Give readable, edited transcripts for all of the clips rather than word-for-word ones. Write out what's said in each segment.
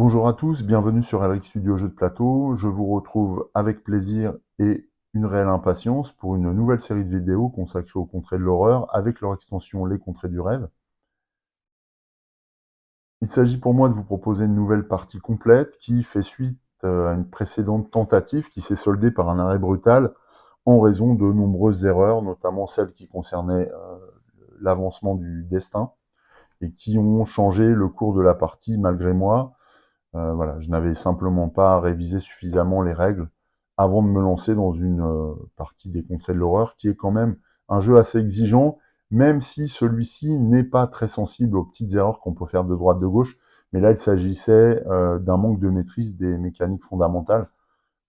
Bonjour à tous, bienvenue sur Elric Studio Jeux de plateau. Je vous retrouve avec plaisir et une réelle impatience pour une nouvelle série de vidéos consacrée aux contrées de l'horreur avec leur extension Les Contrées du rêve. Il s'agit pour moi de vous proposer une nouvelle partie complète qui fait suite à une précédente tentative qui s'est soldée par un arrêt brutal en raison de nombreuses erreurs, notamment celles qui concernaient l'avancement du destin et qui ont changé le cours de la partie malgré moi. Voilà, je n'avais simplement pas révisé suffisamment les règles avant de me lancer dans une partie des Contrées de l'horreur, qui est quand même un jeu assez exigeant, même si celui-ci n'est pas très sensible aux petites erreurs qu'on peut faire de droite de gauche. Mais là, il s'agissait d'un manque de maîtrise des mécaniques fondamentales,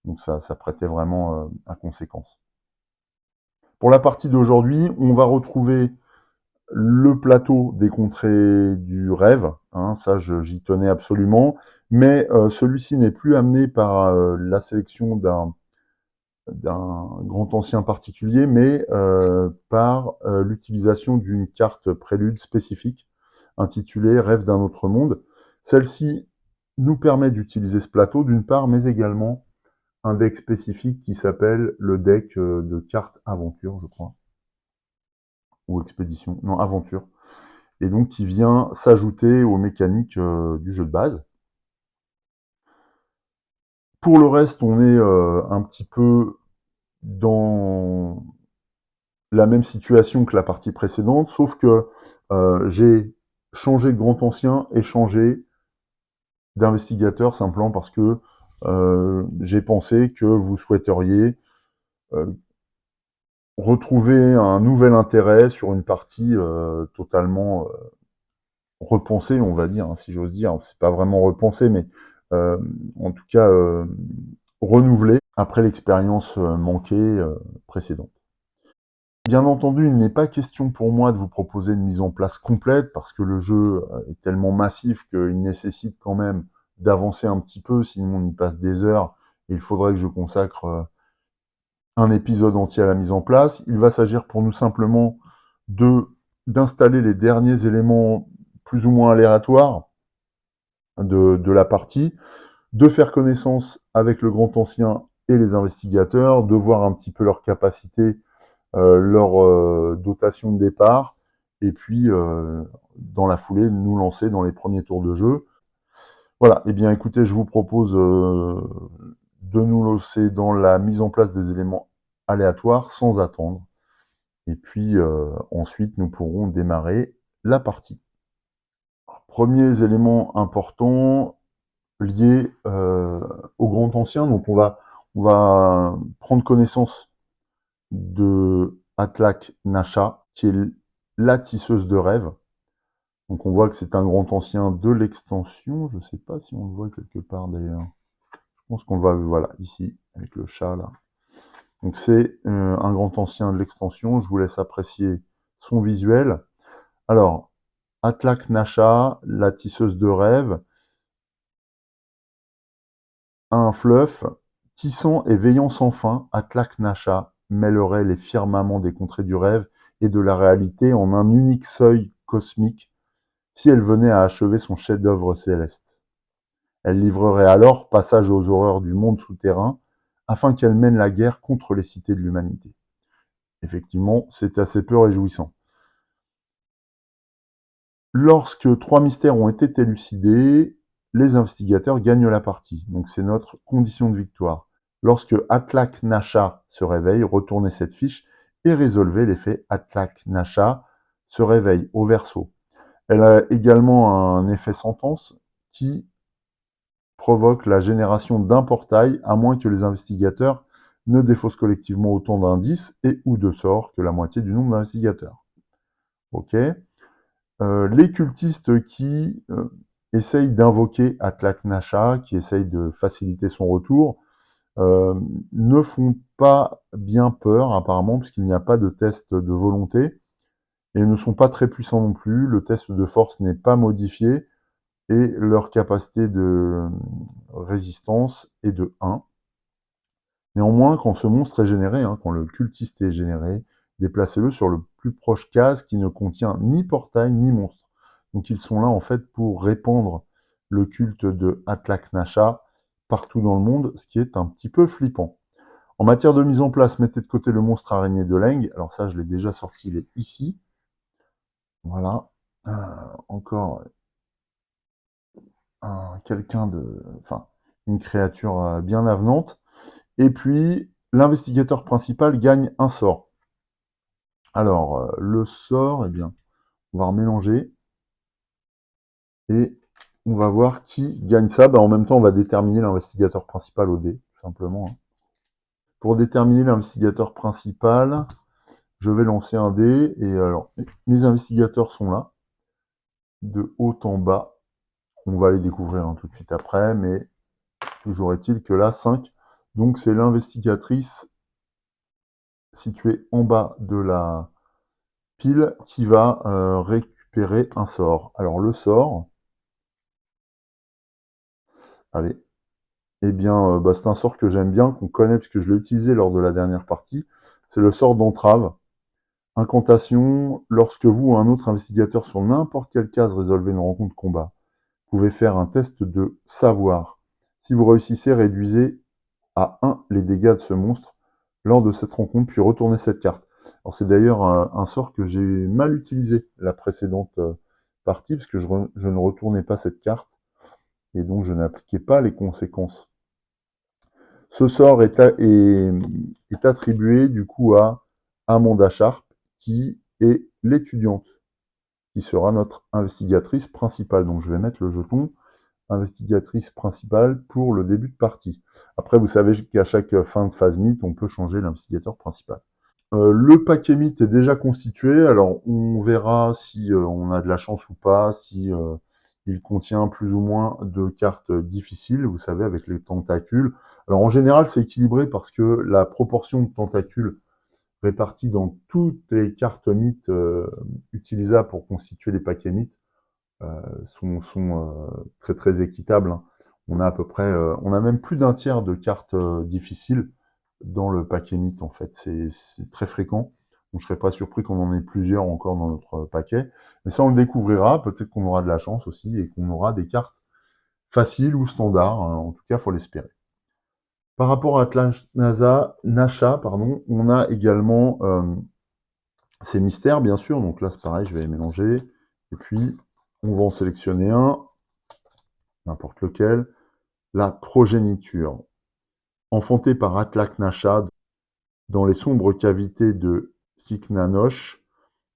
donc ça prêtait vraiment à conséquence. Pour la partie d'aujourd'hui, on va retrouver le plateau des contrées du rêve, hein, ça j'y tenais absolument, mais celui-ci n'est plus amené par la sélection d'un grand ancien particulier, mais par l'utilisation d'une carte prélude spécifique intitulée Rêve d'un autre monde. Celle-ci nous permet d'utiliser ce plateau d'une part, mais également un deck spécifique qui s'appelle le deck de cartes aventure, je crois, ou expédition, non, aventure, et donc qui vient s'ajouter aux mécaniques du jeu de base. Pour le reste, on est un petit peu dans la même situation que la partie précédente, sauf que j'ai changé de grand ancien et changé d'investigateur simplement parce que j'ai pensé que vous souhaiteriez euh, retrouver un nouvel intérêt sur une partie totalement repensée, on va dire, hein, si j'ose dire. C'est pas vraiment repensé, mais euh, en tout cas renouvelée après l'expérience manquée précédente. Bien entendu, il n'est pas question pour moi de vous proposer une mise en place complète, parce que le jeu est tellement massif qu'il nécessite quand même d'avancer un petit peu, sinon on y passe des heures, et il faudrait que je consacre un épisode entier à la mise en place. Il va s'agir pour nous simplement d'installer les derniers éléments plus ou moins aléatoires de la partie, de faire connaissance avec le grand ancien et les investigateurs, de voir un petit peu leurs capacités, leur dotation de départ, et puis dans la foulée, nous lancer dans les premiers tours de jeu. Voilà, et bien écoutez, je vous propose de nous lancer dans la mise en place des éléments aléatoires sans attendre. Et puis ensuite, nous pourrons démarrer la partie. Premiers éléments importants liés au grand ancien. Donc on va prendre connaissance de Atlak Nasha, qui est la tisseuse de rêve. Donc on voit que c'est un grand ancien de l'extension. Je ne sais pas si on le voit quelque part d'ailleurs. Je pense qu'on le voit, voilà, ici, avec le chat là. Donc c'est un grand ancien de l'extension. Je vous laisse apprécier son visuel. Alors, Atlak Nasha, la tisseuse de rêve, a un fluff, tissant et veillant sans fin, Atlak Nasha mêlerait les firmaments des contrées du rêve et de la réalité en un unique seuil cosmique, si elle venait à achever son chef-d'œuvre céleste. Elle livrerait alors passage aux horreurs du monde souterrain, afin qu'elle mène la guerre contre les cités de l'humanité. Effectivement, c'est assez peu réjouissant. Lorsque 3 mystères ont été élucidés, les investigateurs gagnent la partie. Donc c'est notre condition de victoire. Lorsque Atlak Nasha se réveille, retournez cette fiche et résolvez l'effet Atlak Nasha se réveille au verso. Elle a également un effet sentence qui provoque la génération d'un portail, à moins que les investigateurs ne défaussent collectivement autant d'indices et ou de sorts que la moitié du nombre d'investigateurs. Ok. Les cultistes qui essayent d'invoquer Atlak Nasha, qui essayent de faciliter son retour, ne font pas bien peur apparemment, puisqu'il n'y a pas de test de volonté, et ne sont pas très puissants non plus. Le test de force n'est pas modifié, et leur capacité de résistance est de 1. Néanmoins, quand ce monstre est généré, hein, quand le cultiste est généré, déplacez-le sur le plus proche case qui ne contient ni portail ni monstre. Donc ils sont là en fait pour répandre le culte de Atlach-Nacha partout dans le monde, ce qui est un petit peu flippant. En matière de mise en place, mettez de côté le monstre araignée de Leng. Alors ça, je l'ai déjà sorti, il est ici. Voilà. Encore quelqu'un de... Enfin, une créature bien avenante. Et puis, l'investigateur principal gagne un sort. Alors, le sort, eh bien, on va remélanger. Et on va voir qui gagne ça. En même temps, on va déterminer l'investigateur principal au dé, tout simplement. Pour déterminer l'investigateur principal, je vais lancer un dé. Et alors, mes investigateurs sont là, de haut en bas. On va les découvrir tout de suite après, mais toujours est-il que là, 5. Donc, c'est l'investigatrice située en bas de la pile qui va récupérer un sort. Alors, le sort, allez, eh bien, c'est un sort que j'aime bien, qu'on connaît, puisque je l'ai utilisé lors de la dernière partie. C'est le sort d'entrave. Incantation, lorsque vous ou un autre investigateur sur n'importe quelle case résolvez une rencontre combat, vous pouvez faire un test de savoir. Si vous réussissez, réduisez à 1 les dégâts de ce monstre lors de cette rencontre, puis retournez cette carte. Alors c'est d'ailleurs un sort que j'ai mal utilisé la précédente partie, parce que je ne retournais pas cette carte, et donc je n'appliquais pas les conséquences. Ce sort est attribué du coup à Amanda Sharp, qui est l'étudiante, qui sera notre investigatrice principale. Donc je vais mettre le jeton investigatrice principale pour le début de partie. Après, vous savez qu'à chaque fin de phase mythe, on peut changer l'investigateur principal. Le paquet mythe est déjà constitué, alors on verra si on a de la chance ou pas, si il contient plus ou moins de cartes difficiles, vous savez, avec les tentacules. Alors en général, c'est équilibré parce que la proportion de tentacules répartis dans toutes les cartes mythes utilisables pour constituer les paquets mythes sont très très équitables. Hein. On a à peu près, on a même plus d'un tiers de cartes difficiles dans le paquet mythe en fait. C'est très fréquent. Donc je serais pas surpris qu'on en ait plusieurs encore dans notre paquet. Mais ça on le découvrira. Peut-être qu'on aura de la chance aussi et qu'on aura des cartes faciles ou standards. Hein. En tout cas, faut l'espérer. Par rapport à Atlas Nacha, pardon, on a également ces mystères, bien sûr. Donc là, c'est pareil, je vais les mélanger. Et puis, on va en sélectionner un, n'importe lequel. La progéniture. Enfantée par Atlach Nacha dans les sombres cavités de Siknanosh,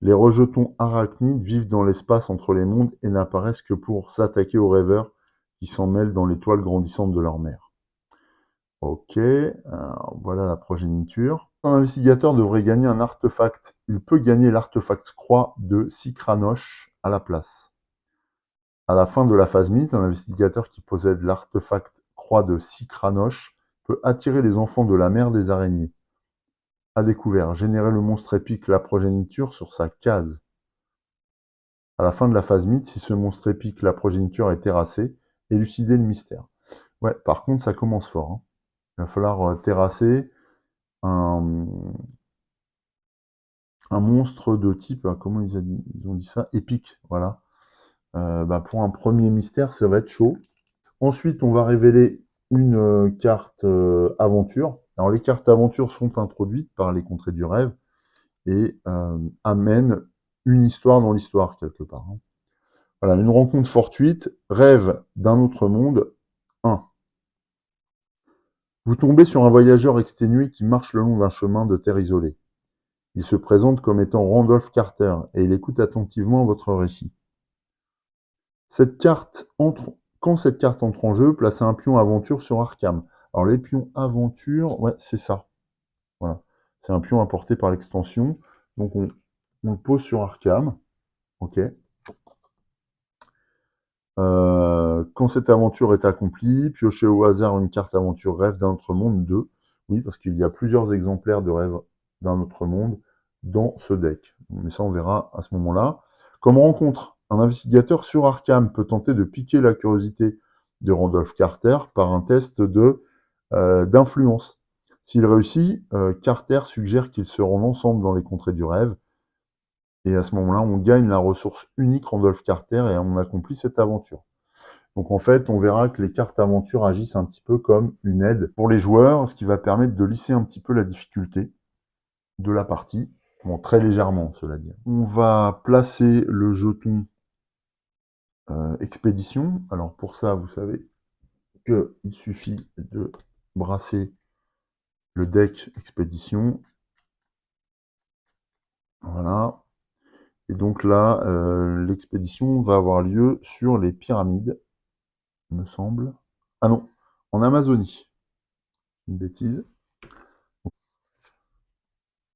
les rejetons arachnides vivent dans l'espace entre les mondes et n'apparaissent que pour s'attaquer aux rêveurs qui s'en mêlent dans l'étoile grandissante de leur mère. Ok, voilà la progéniture. Un investigateur devrait gagner un artefact. Il peut gagner l'artefact croix de Sikranosh à la place. À la fin de la phase mythe, un investigateur qui possède l'artefact croix de Sikranosh peut attirer les enfants de la mer des araignées. À découvert, générer le monstre épique la progéniture sur sa case. À la fin de la phase mythe, si ce monstre épique la progéniture est terrassé, élucider le mystère. Ouais, par contre, ça commence fort. Hein. Il va falloir terrasser un monstre de type, comment ils ont dit ça, épique, voilà. Pour un premier mystère, ça va être chaud. Ensuite, on va révéler une carte aventure. Alors, les cartes aventure sont introduites par les contrées du rêve et amènent une histoire dans l'histoire, quelque part. Hein. Voilà, une rencontre fortuite, rêve d'un autre monde, 1. Vous tombez sur un voyageur exténué qui marche le long d'un chemin de terre isolée. Il se présente comme étant Randolph Carter et il écoute attentivement votre récit. Quand cette carte entre en jeu, placez un pion aventure sur Arkham. Alors les pions aventure, ouais, c'est ça. Voilà. C'est un pion apporté par l'extension. Donc on le pose sur Arkham. Ok. Quand cette aventure est accomplie, piochez au hasard une carte aventure rêve d'un autre monde 2. Oui, parce qu'il y a plusieurs exemplaires de rêve d'un autre monde dans ce deck. Mais ça, on verra à ce moment-là. Comme rencontre, un investigateur sur Arkham peut tenter de piquer la curiosité de Randolph Carter par un test d'influence. S'il réussit, Carter suggère qu'ils se rendent ensemble dans les contrées du rêve. Et à ce moment-là, on gagne la ressource unique Randolph Carter et on accomplit cette aventure. Donc en fait, on verra que les cartes aventure agissent un petit peu comme une aide pour les joueurs, ce qui va permettre de lisser un petit peu la difficulté de la partie. Bon, très légèrement, cela dit. On va placer le jeton expédition. Alors pour ça, vous savez qu'il suffit de brasser le deck expédition. Voilà. Et donc là, l'expédition va avoir lieu sur les pyramides, il me semble. Ah non, en Amazonie. Une bêtise.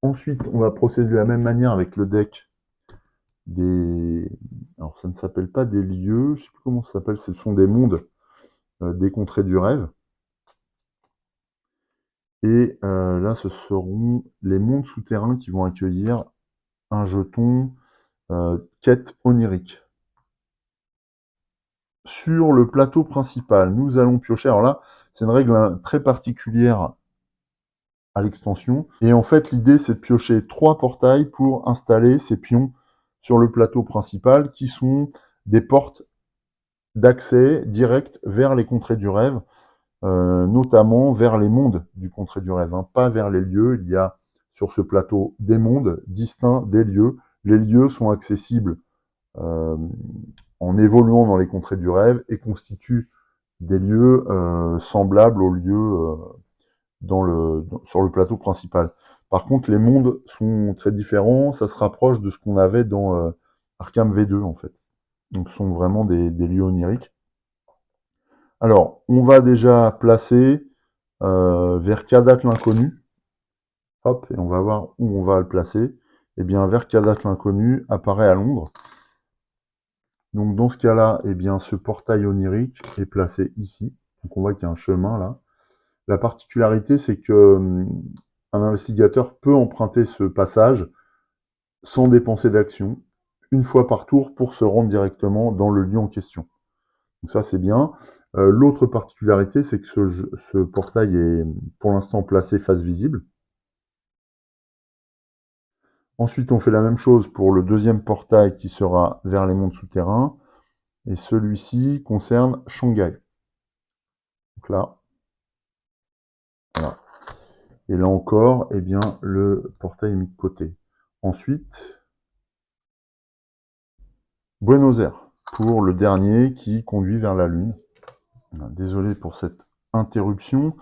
Ensuite, on va procéder de la même manière avec le deck des... Alors ça ne s'appelle pas des lieux, je ne sais plus comment ça s'appelle, ce sont des mondes, des contrées du rêve. Et là, ce seront les mondes souterrains qui vont accueillir un jeton quête onirique. Sur le plateau principal, nous allons piocher. Alors là, c'est une règle très particulière à l'extension. Et en fait, l'idée, c'est de piocher 3 portails pour installer ces pions sur le plateau principal, qui sont des portes d'accès direct vers les contrées du rêve, notamment vers les mondes du contrée du rêve, hein, pas vers les lieux. Il y a sur ce plateau des mondes distincts des lieux. Les lieux sont accessibles en évoluant dans les contrées du rêve et constituent des lieux semblables aux lieux sur le plateau principal. Par contre, les mondes sont très différents, ça se rapproche de ce qu'on avait dans Arkham V2 en fait. Donc ce sont vraiment des lieux oniriques. Alors, on va déjà placer vers Kadat l'inconnu. Hop, et on va voir où on va le placer. Eh bien, vers Kadat l'inconnu apparaît à Londres. Donc dans ce cas-là, eh bien, ce portail onirique est placé ici. Donc on voit qu'il y a un chemin là. La particularité, c'est que un investigateur peut emprunter ce passage sans dépenser d'action, une fois par tour, pour se rendre directement dans le lieu en question. Donc ça, c'est bien. L'autre particularité, c'est que ce portail est pour l'instant placé face visible. Ensuite, on fait la même chose pour le deuxième portail qui sera vers les mondes souterrains. Et celui-ci concerne Shanghai. Donc là, voilà. Et là encore, eh bien, le portail est mis de côté. Ensuite, Buenos Aires, pour le dernier qui conduit vers la Lune. Désolé pour cette interruption.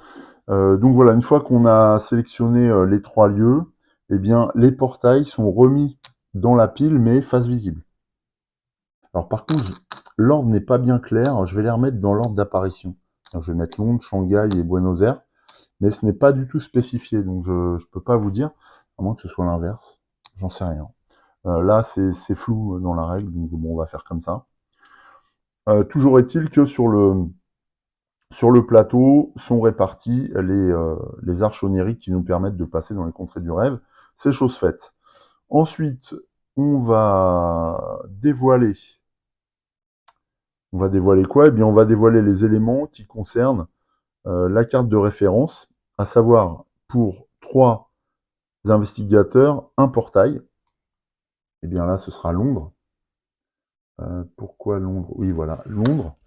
Donc voilà, une fois qu'on a sélectionné les 3 lieux, eh bien, les portails sont remis dans la pile, mais face visible. Alors par contre, l'ordre n'est pas bien clair, je vais les remettre dans l'ordre d'apparition. Je vais mettre Londres, Shanghai et Buenos Aires, mais ce n'est pas du tout spécifié, donc je ne peux pas vous dire, à moins que ce soit l'inverse, j'en sais rien. Là, c'est flou dans la règle, donc bon, on va faire comme ça. Toujours est-il que sur le plateau sont réparties les arches oniriques qui nous permettent de passer dans les contrées du rêve. C'est chose faite. Ensuite, on va dévoiler. On va dévoiler quoi? Eh bien, on va dévoiler les éléments qui concernent la carte de référence, à savoir pour 3 investigateurs, un portail. Eh bien là, ce sera Londres. Pourquoi Londres? Oui, voilà, Londres.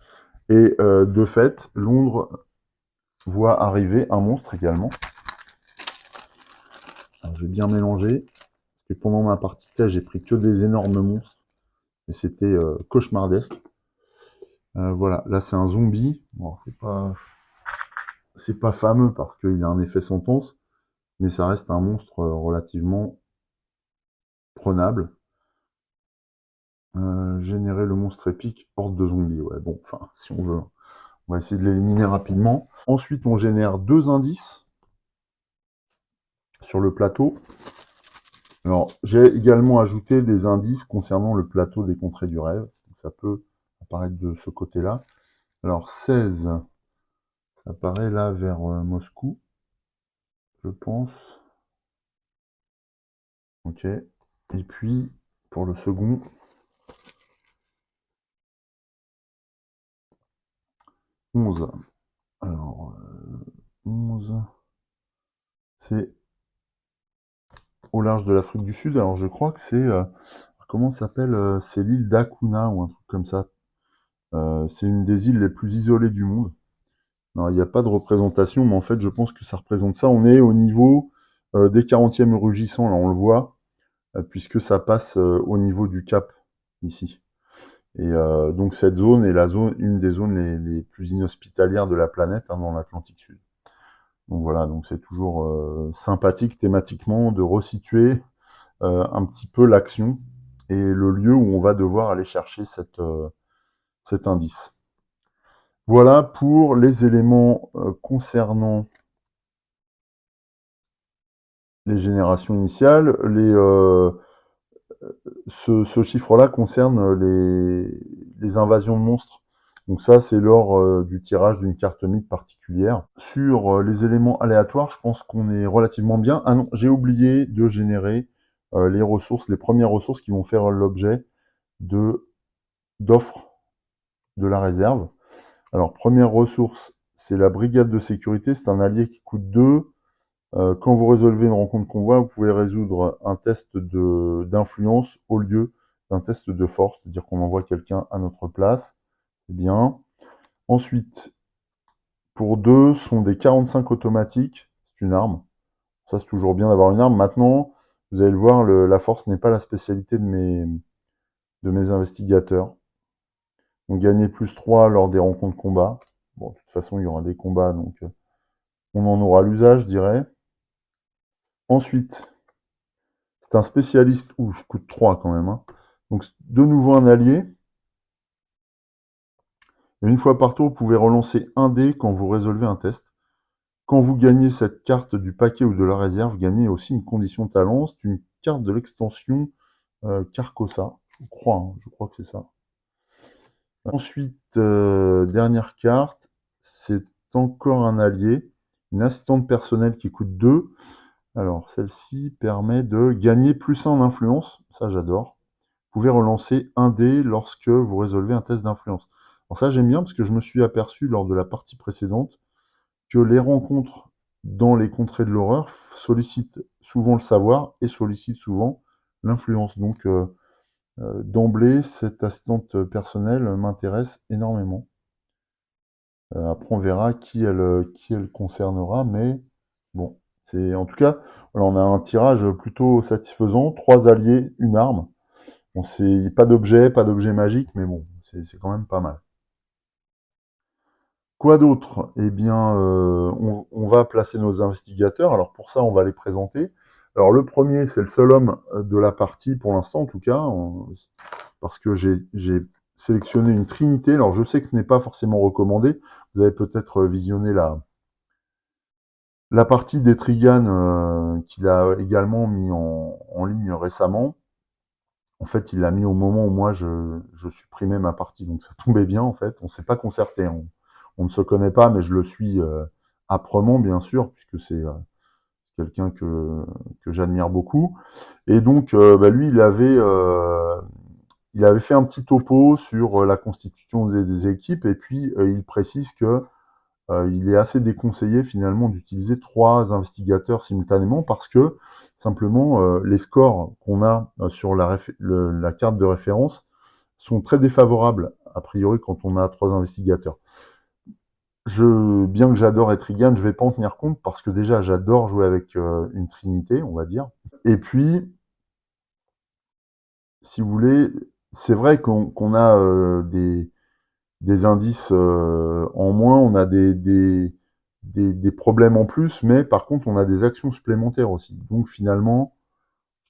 Et de fait, Londres voit arriver un monstre également. Alors, je vais bien mélanger, parce que pendant ma partie test, j'ai pris que des énormes monstres, et c'était cauchemardesque. Voilà, là c'est un zombie. Bon, c'est pas fameux parce qu'il a un effet sentence, mais ça reste un monstre relativement prenable. Générer le monstre épique, horde de zombies. Ouais, bon, enfin, si on veut. On va essayer de l'éliminer rapidement. Ensuite, on génère 2 indices sur le plateau. Alors, j'ai également ajouté des indices concernant le plateau des contrées du rêve. Donc, ça peut apparaître de ce côté-là. Alors, 16, ça apparaît là vers Moscou, je pense. Ok. Et puis, pour le second, 11. Alors, 11, c'est au large de l'Afrique du Sud. Alors, je crois que c'est... comment ça s'appelle? C'est l'île d'Akuna ou un truc comme ça. C'est une des îles les plus isolées du monde. Alors, il n'y a pas de représentation, mais en fait, je pense que ça représente ça. On est au niveau des 40e rugissants, là, on le voit, puisque ça passe au niveau du cap, ici. Et donc, cette zone est une des zones les plus inhospitalières de la planète, hein, dans l'Atlantique Sud. Donc voilà, donc c'est toujours sympathique thématiquement de resituer un petit peu l'action et le lieu où on va devoir aller chercher cet indice. Voilà pour les éléments concernant les générations initiales. Ce chiffre-là concerne les invasions de monstres. Donc ça, c'est lors du tirage d'une carte mythe particulière. Sur les éléments aléatoires, je pense qu'on est relativement bien. Ah non, j'ai oublié de générer les ressources, les premières ressources qui vont faire l'objet d'offres de la réserve. Alors, première ressource, c'est la brigade de sécurité. C'est un allié qui coûte 2. Quand vous résolvez une rencontre convoi, vous pouvez résoudre un test d'influence au lieu d'un test de force, c'est-à-dire qu'on envoie quelqu'un à notre place. C'est bien. Ensuite, pour 2, sont des 45 automatiques. C'est une arme. Ça, c'est toujours bien d'avoir une arme. Maintenant, vous allez le voir, la force n'est pas la spécialité de mes investigateurs. On gagnait plus 3 lors des rencontres combat. Bon, de toute façon, il y aura des combats, donc on en aura l'usage, je dirais. Ensuite, c'est un spécialiste. Ouh, je coûte 3 quand même, hein. Donc, de nouveau un allié. Et une fois par tour, vous pouvez relancer un dé quand vous résolvez un test. Quand vous gagnez cette carte du paquet ou de la réserve, vous gagnez aussi une condition talent. C'est une carte de l'extension Carcosa. Je crois que c'est ça. Ensuite, dernière carte, c'est encore un allié, une assistante personnelle qui coûte 2. Alors, celle-ci permet de gagner plus 1 en influence, ça j'adore. Vous pouvez relancer un dé lorsque vous résolvez un test d'influence. Alors ça j'aime bien parce que je me suis aperçu lors de la partie précédente que les rencontres dans les contrées de l'horreur sollicitent souvent le savoir et sollicitent souvent l'influence. Donc, d'emblée, cette assistante personnelle m'intéresse énormément. Après, on verra qui elle concernera, mais bon, c'est en tout cas, voilà, on a un tirage plutôt satisfaisant. 3 alliés, une arme. Bon, c'est pas d'objet magique, mais bon, c'est quand même pas mal. Quoi d'autre? Eh bien, on va placer nos investigateurs. Alors pour ça, on va les présenter. Alors le premier, c'est le seul homme de la partie pour l'instant, en tout cas, parce que j'ai sélectionné une trinité. Alors je sais que ce n'est pas forcément recommandé. Vous avez peut-être visionné la partie des Trigan qu'il a également mis en ligne récemment. En fait, il l'a mis au moment où moi je supprimais ma partie, donc ça tombait bien en fait. On ne s'est pas concerté, on ne se connaît pas, mais je le suis âprement bien sûr, puisque c'est quelqu'un que j'admire beaucoup. Et donc, bah, lui, il avait fait un petit topo sur la constitution des équipes, et puis il précise que il est assez déconseillé finalement d'utiliser 3 investigateurs simultanément parce que simplement les scores qu'on a sur la carte de référence sont très défavorables a priori quand on a 3 investigateurs. Bien que j'adore Etrigan, je vais pas en tenir compte parce que déjà j'adore jouer avec une trinité, on va dire. Et puis, si vous voulez, c'est vrai qu'on a des indices en moins, on a des problèmes en plus, mais par contre, on a des actions supplémentaires aussi. Donc finalement,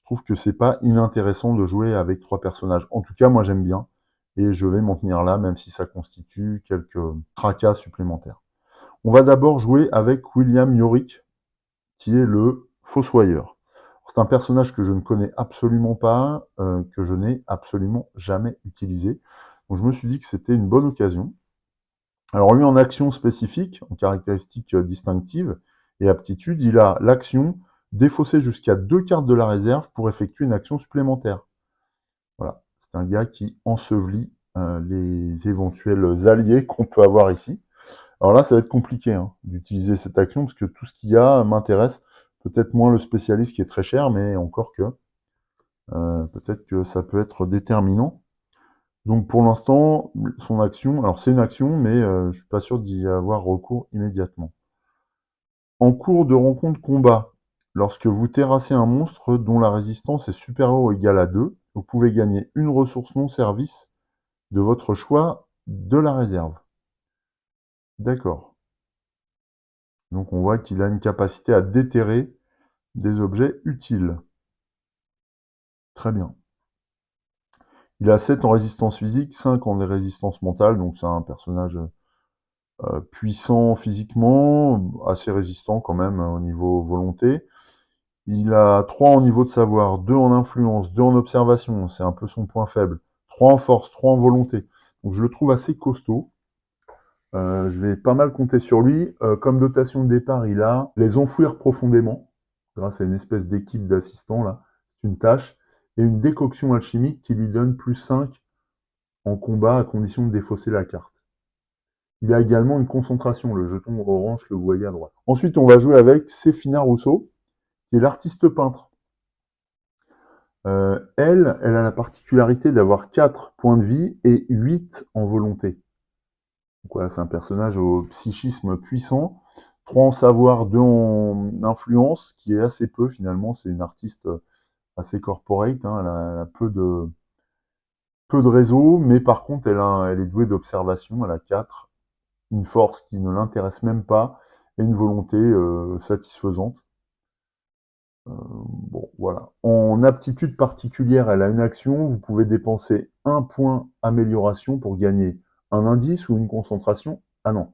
je trouve que c'est pas inintéressant de jouer avec 3 personnages. En tout cas, moi j'aime bien, et je vais m'en tenir là, même si ça constitue quelques tracas supplémentaires. On va d'abord jouer avec William Yorick, qui est le Fossoyeur. C'est un personnage que je ne connais absolument pas, que je n'ai absolument jamais utilisé. Donc je me suis dit que c'était une bonne occasion. Alors lui, en action spécifique, en caractéristiques distinctives et aptitudes, il a l'action défausser jusqu'à 2 cartes de la réserve pour effectuer une action supplémentaire. Voilà, c'est un gars qui ensevelit les éventuels alliés qu'on peut avoir ici. Alors là, ça va être compliqué hein, d'utiliser cette action, parce que tout ce qu'il y a m'intéresse. Peut-être moins le spécialiste qui est très cher, mais encore que peut-être que ça peut être déterminant. Donc pour l'instant, son action, alors c'est une action, mais je suis pas sûr d'y avoir recours immédiatement. En cours de rencontre combat, lorsque vous terrassez un monstre dont la résistance est supérieure ou égale à 2, vous pouvez gagner une ressource non-service de votre choix de la réserve. D'accord. Donc on voit qu'il a une capacité à déterrer des objets utiles. Très bien. Il a 7 en résistance physique, 5 en résistance mentale, donc c'est un personnage puissant physiquement, assez résistant quand même au niveau volonté. Il a 3 en niveau de savoir, 2 en influence, 2 en observation, c'est un peu son point faible. 3 en force, 3 en volonté. Donc je le trouve assez costaud. Je vais pas mal compter sur lui. Comme dotation de départ, il a les enfouir profondément, grâce à une espèce d'équipe d'assistants là. C'est une tâche. Et une décoction alchimique qui lui donne plus 5 en combat à condition de défausser la carte. Il a également une concentration, le jeton orange que vous voyez à droite. Ensuite, on va jouer avec Séphina Rousseau, qui est l'artiste peintre. Elle a la particularité d'avoir 4 points de vie et 8 en volonté. Donc voilà, c'est un personnage au psychisme puissant. 3 en savoir, 2 en influence, ce qui est assez peu finalement. C'est une artiste assez corporate, hein. Elle a peu de réseau, mais par contre, elle est douée d'observation. Elle a 4, une force qui ne l'intéresse même pas et une volonté satisfaisante. Bon, voilà. En aptitude particulière, elle a une action. Vous pouvez dépenser un point amélioration pour gagner un indice ou une concentration. Ah non,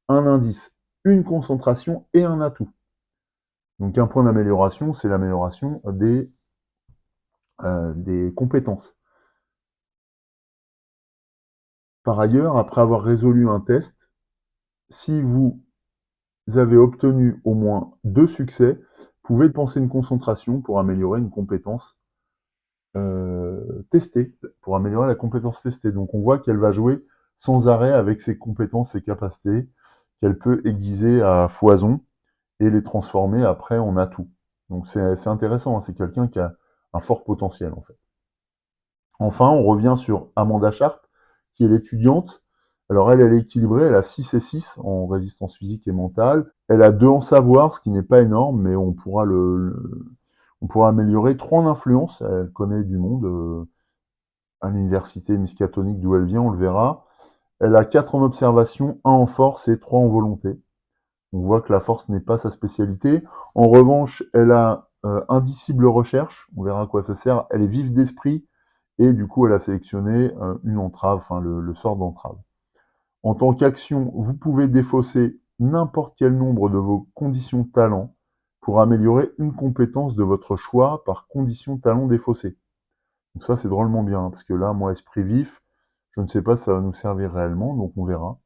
un indice, une concentration et un atout. Donc un point d'amélioration, c'est l'amélioration des compétences. Par ailleurs, après avoir résolu un test, si vous avez obtenu au moins 2 succès, vous pouvez dépenser une concentration pour améliorer une compétence testée, pour améliorer la compétence testée. Donc on voit qu'elle va jouer sans arrêt avec ses compétences, ses capacités, qu'elle peut aiguiser à foison et les transformer après en atout. Donc c'est intéressant, hein, c'est quelqu'un qui a un fort potentiel en fait. Enfin, on revient sur Amanda Sharp, qui est l'étudiante. Alors elle est équilibrée, elle a 6 et 6 en résistance physique et mentale. Elle a 2 en savoir, ce qui n'est pas énorme, mais on pourra améliorer. 3 en influence, elle connaît du monde, à l'université miskatonique d'où elle vient, on le verra. Elle a 4 en observation, 1 en force et 3 en volonté. On voit que la force n'est pas sa spécialité. En revanche, elle a indicible recherche, on verra à quoi ça sert. Elle est vive d'esprit et du coup, elle a sélectionné une entrave, enfin le sort d'entrave. En tant qu'action, vous pouvez défausser n'importe quel nombre de vos conditions de talent pour améliorer une compétence de votre choix par condition de talent défaussée. Donc ça, c'est drôlement bien, hein, parce que là, moi, esprit vif, je ne sais pas si ça va nous servir réellement, donc on verra.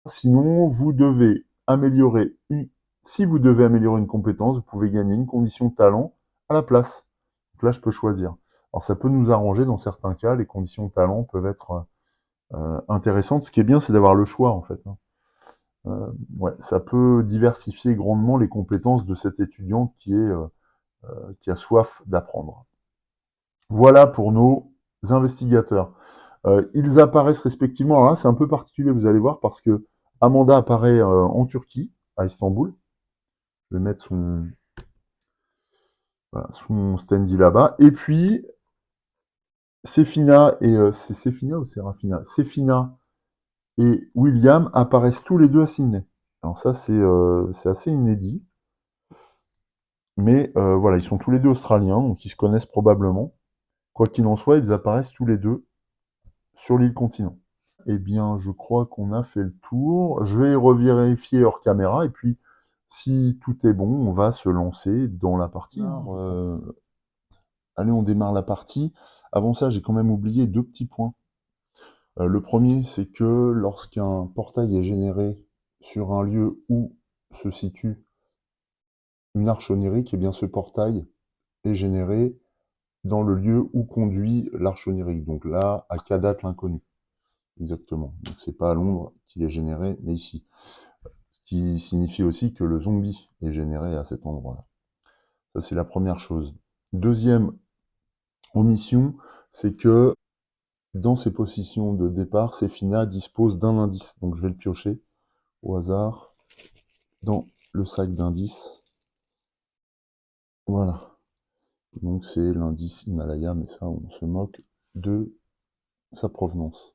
Sinon, si vous devez améliorer une compétence, vous pouvez gagner une condition de talent à la place. Donc là, je peux choisir. Alors ça peut nous arranger dans certains cas, les conditions de talent peuvent être intéressantes. Ce qui est bien, c'est d'avoir le choix en fait, hein. Ouais, ça peut diversifier grandement les compétences de cet étudiant qui a soif d'apprendre. Voilà pour nos investigateurs. Ils apparaissent respectivement, alors là c'est un peu particulier, vous allez voir, parce que Amanda apparaît en Turquie, à Istanbul. Je vais mettre son standy là-bas. Et puis, Séphina c'est Séphina ou Séraphina? Séphina et William apparaissent tous les deux à Sydney. Alors ça, c'est assez inédit. Mais voilà, ils sont tous les deux australiens, donc ils se connaissent probablement. Quoi qu'il en soit, ils apparaissent tous les deux sur l'île continent. Eh bien, je crois qu'on a fait le tour. Je vais revérifier hors caméra, et puis, si tout est bon, on va se lancer dans la partie. Allez, on démarre la partie. Avant ça, j'ai quand même oublié 2 petits points. Le premier, c'est que lorsqu'un portail est généré sur un lieu où se situe une arche onirique, eh bien ce portail est généré dans le lieu où conduit l'arche onirique. Donc là, à Kadat l'inconnu. Exactement. Donc c'est pas à Londres qu'il est généré, mais ici. Ce qui signifie aussi que le zombie est généré à cet endroit-là. Ça, c'est la première chose. Deuxième omission, c'est que Dans ses positions de départ, Sefina dispose d'un indice. Donc je vais le piocher au hasard dans le sac d'indices. Voilà. Donc c'est l'indice Himalaya, mais ça, on se moque de sa provenance.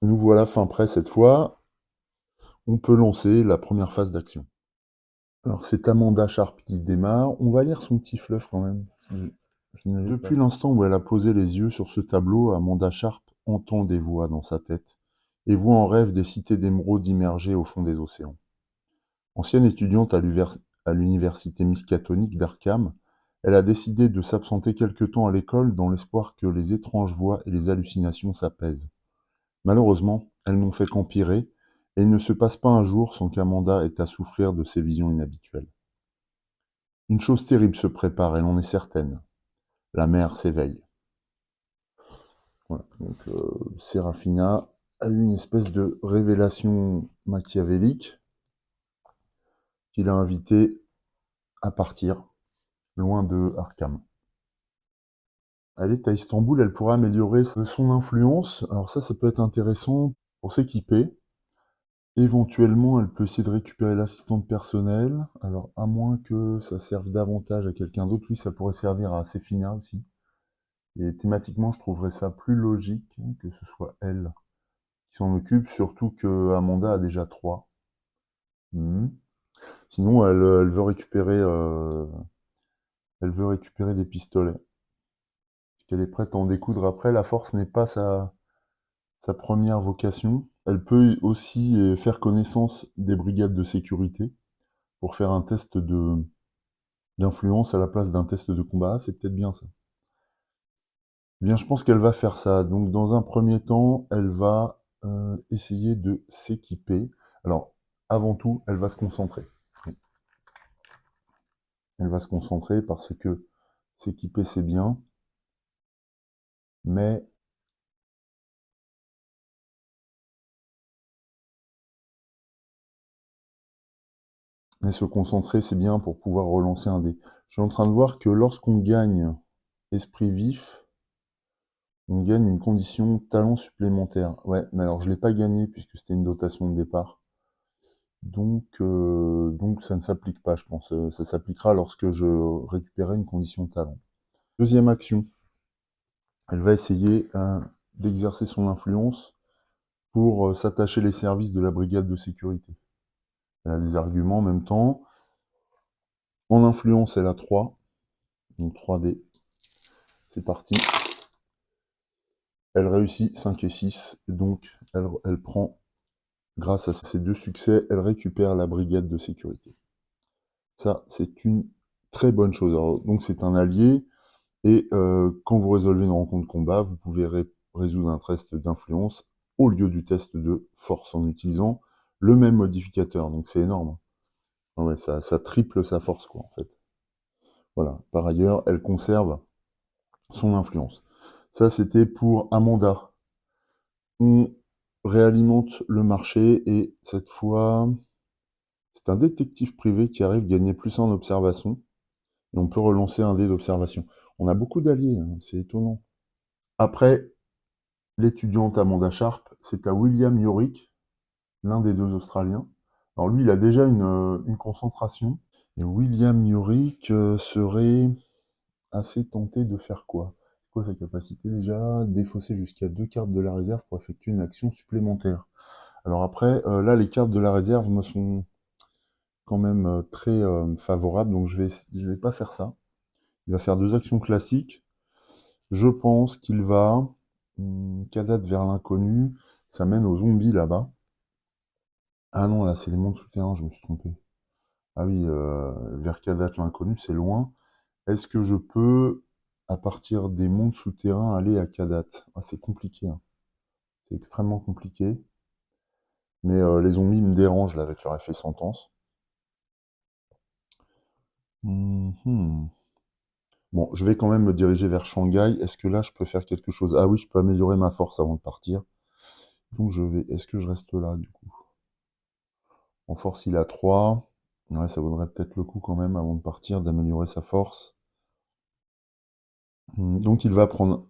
Nous voilà fin prêt cette fois. On peut lancer la première phase d'action. Alors c'est Amanda Sharp qui démarre. On va lire son petit fleuve quand même. Depuis l'instant où elle a posé les yeux sur ce tableau, Amanda Sharp entend des voix dans sa tête et voit en rêve des cités d'émeraudes immergées au fond des océans. Ancienne étudiante à l'université miskatonique d'Arkham, elle a décidé de s'absenter quelque temps à l'école dans l'espoir que les étranges voix et les hallucinations s'apaisent. Malheureusement, elles n'ont fait qu'empirer, et il ne se passe pas un jour sans qu'Amanda ait à souffrir de ces visions inhabituelles. Une chose terrible se prépare, elle en est certaine. La mère s'éveille. Voilà, donc Serafina a eu une espèce de révélation machiavélique qui l'a invitée à partir, loin de Arkham. Elle est à Istanbul, elle pourra améliorer son influence. Alors ça peut être intéressant pour s'équiper. Éventuellement, elle peut essayer de récupérer l'assistante personnelle. Alors, à moins que ça serve davantage à quelqu'un d'autre, oui, ça pourrait servir à Sefina aussi. Et thématiquement, je trouverais ça plus logique que ce soit elle qui s'en occupe, surtout que Amanda a déjà 3. Sinon, elle veut récupérer des pistolets. Parce qu'elle est prête à en découdre après. La force n'est pas sa première vocation. Elle peut aussi faire connaissance des brigades de sécurité pour faire un test d'influence à la place d'un test de combat. C'est peut-être bien ça. Eh bien, je pense qu'elle va faire ça. Donc, dans un premier temps, elle va essayer de s'équiper. Alors, avant tout, elle va se concentrer. Elle va se concentrer parce que s'équiper, c'est bien, mais se concentrer, c'est bien pour pouvoir relancer un dé. Je suis en train de voir que lorsqu'on gagne esprit vif, on gagne une condition talent supplémentaire. Ouais, mais alors je ne l'ai pas gagné puisque c'était une dotation de départ. Donc ça ne s'applique pas, je pense. Ça s'appliquera lorsque je récupérerai une condition talent. Deuxième action, elle va essayer d'exercer son influence pour s'attacher les services de la brigade de sécurité. Elle a des arguments en même temps. En influence, elle a 3. Donc 3D. C'est parti. Elle réussit 5 et 6. Et donc, elle prend, grâce à ces 2 succès, elle récupère la brigade de sécurité. Ça, c'est une très bonne chose. Alors, donc, c'est un allié. Et quand vous résolvez une rencontre combat, vous pouvez résoudre un test d'influence au lieu du test de force en utilisant le même modificateur. Donc, c'est énorme. Ah ouais, ça triple sa force, quoi, en fait. Voilà. Par ailleurs, elle conserve son influence. Ça, c'était pour Amanda. On réalimente le marché et cette fois, c'est un détective privé qui arrive à gagner plus en observation et on peut relancer un dé d'observation. On a beaucoup d'alliés, hein, c'est étonnant. Après, l'étudiante Amanda Sharp, c'est à William Yorick, l'un des 2 Australiens. Alors lui, il a déjà une concentration. Et William Yorick serait assez tenté de faire quoi? C'est quoi sa capacité déjà? Défausser jusqu'à 2 cartes de la réserve pour effectuer une action supplémentaire. Alors après, là, les cartes de la réserve me sont quand même très favorables, donc je vais pas faire ça. Il va faire 2 actions classiques. Je pense qu'il va Kadat vers l'inconnu. Ça mène aux zombies là-bas. Ah non, là, c'est les mondes souterrains, je me suis trompé. Ah oui, vers Kadat l'inconnu, c'est loin. Est-ce que je peux, à partir des mondes souterrains, aller à Kadat? Ah, c'est compliqué, hein. C'est extrêmement compliqué. Mais les zombies me dérangent là avec leur effet sentence. Mhm. Bon, je vais quand même me diriger vers Shanghai. Est-ce que là, je peux faire quelque chose? Ah oui, je peux améliorer ma force avant de partir. Donc je vais... Est-ce que je reste là, du coup? En force, il a 3. Ouais, ça vaudrait peut-être le coup quand même, avant de partir, d'améliorer sa force. Donc il va prendre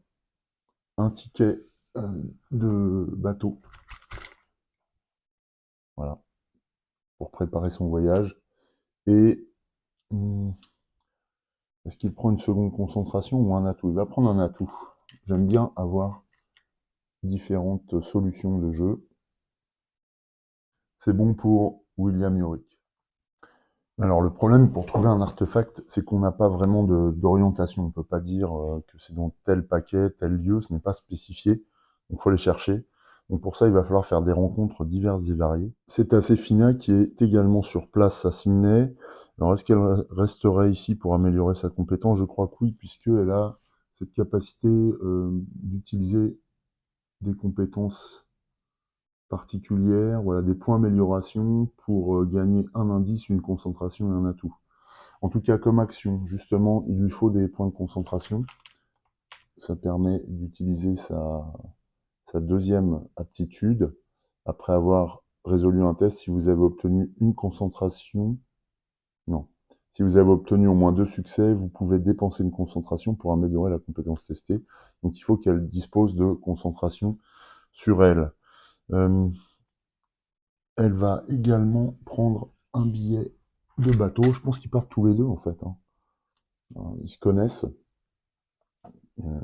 un ticket de bateau. Voilà, pour préparer son voyage. Et est-ce qu'il prend une seconde concentration ou un atout? Il va prendre un atout. J'aime bien avoir différentes solutions de jeu. C'est bon pour William Yorick. Alors le problème pour trouver un artefact, c'est qu'on n'a pas vraiment d'orientation. On ne peut pas dire que c'est dans tel paquet, tel lieu, ce n'est pas spécifié. Donc il faut les chercher. Donc pour ça, il va falloir faire des rencontres diverses et variées. C'est Asefina qui est également sur place à Sydney. Alors est-ce qu'elle resterait ici pour améliorer sa compétence? Je crois que oui, puisqu'elle a cette capacité d'utiliser des compétences particulières, voilà, des points d'amélioration pour gagner un indice, une concentration et un atout. En tout cas, comme action, justement, il lui faut des points de concentration. Ça permet d'utiliser sa deuxième aptitude. Après avoir résolu un test, si vous avez obtenu une concentration, non. Si vous avez obtenu au moins 2 succès, vous pouvez dépenser une concentration pour améliorer la compétence testée. Donc il faut qu'elle dispose de concentration sur elle. Elle va également prendre un billet de bateau. Je pense qu'ils partent tous les deux en fait, hein. Ils se connaissent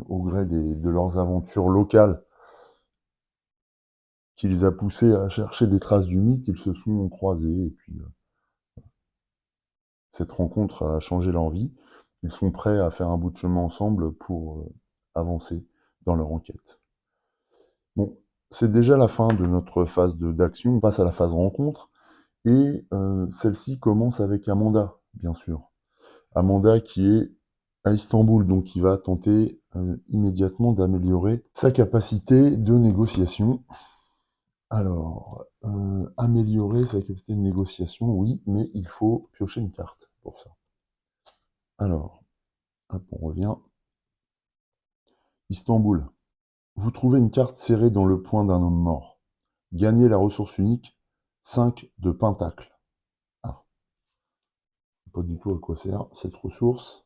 au gré de leurs aventures locales qui les a poussés à chercher des traces du mythe. Ils se sont croisés et puis cette rencontre a changé leur vie. Ils sont prêts à faire un bout de chemin ensemble pour avancer dans leur enquête. Bon, c'est déjà la fin de notre phase d'action. On passe à la phase rencontre. Et celle-ci commence avec Amanda, bien sûr. Amanda qui est à Istanbul, donc qui va tenter immédiatement d'améliorer sa capacité de négociation. Alors, améliorer sa capacité de négociation, oui, mais il faut piocher une carte pour ça. Alors, hop, on revient. Istanbul. Vous trouvez une carte serrée dans le poing d'un homme mort. Gagnez la ressource unique 5 de pentacle. Ah, pas du tout à quoi sert cette ressource.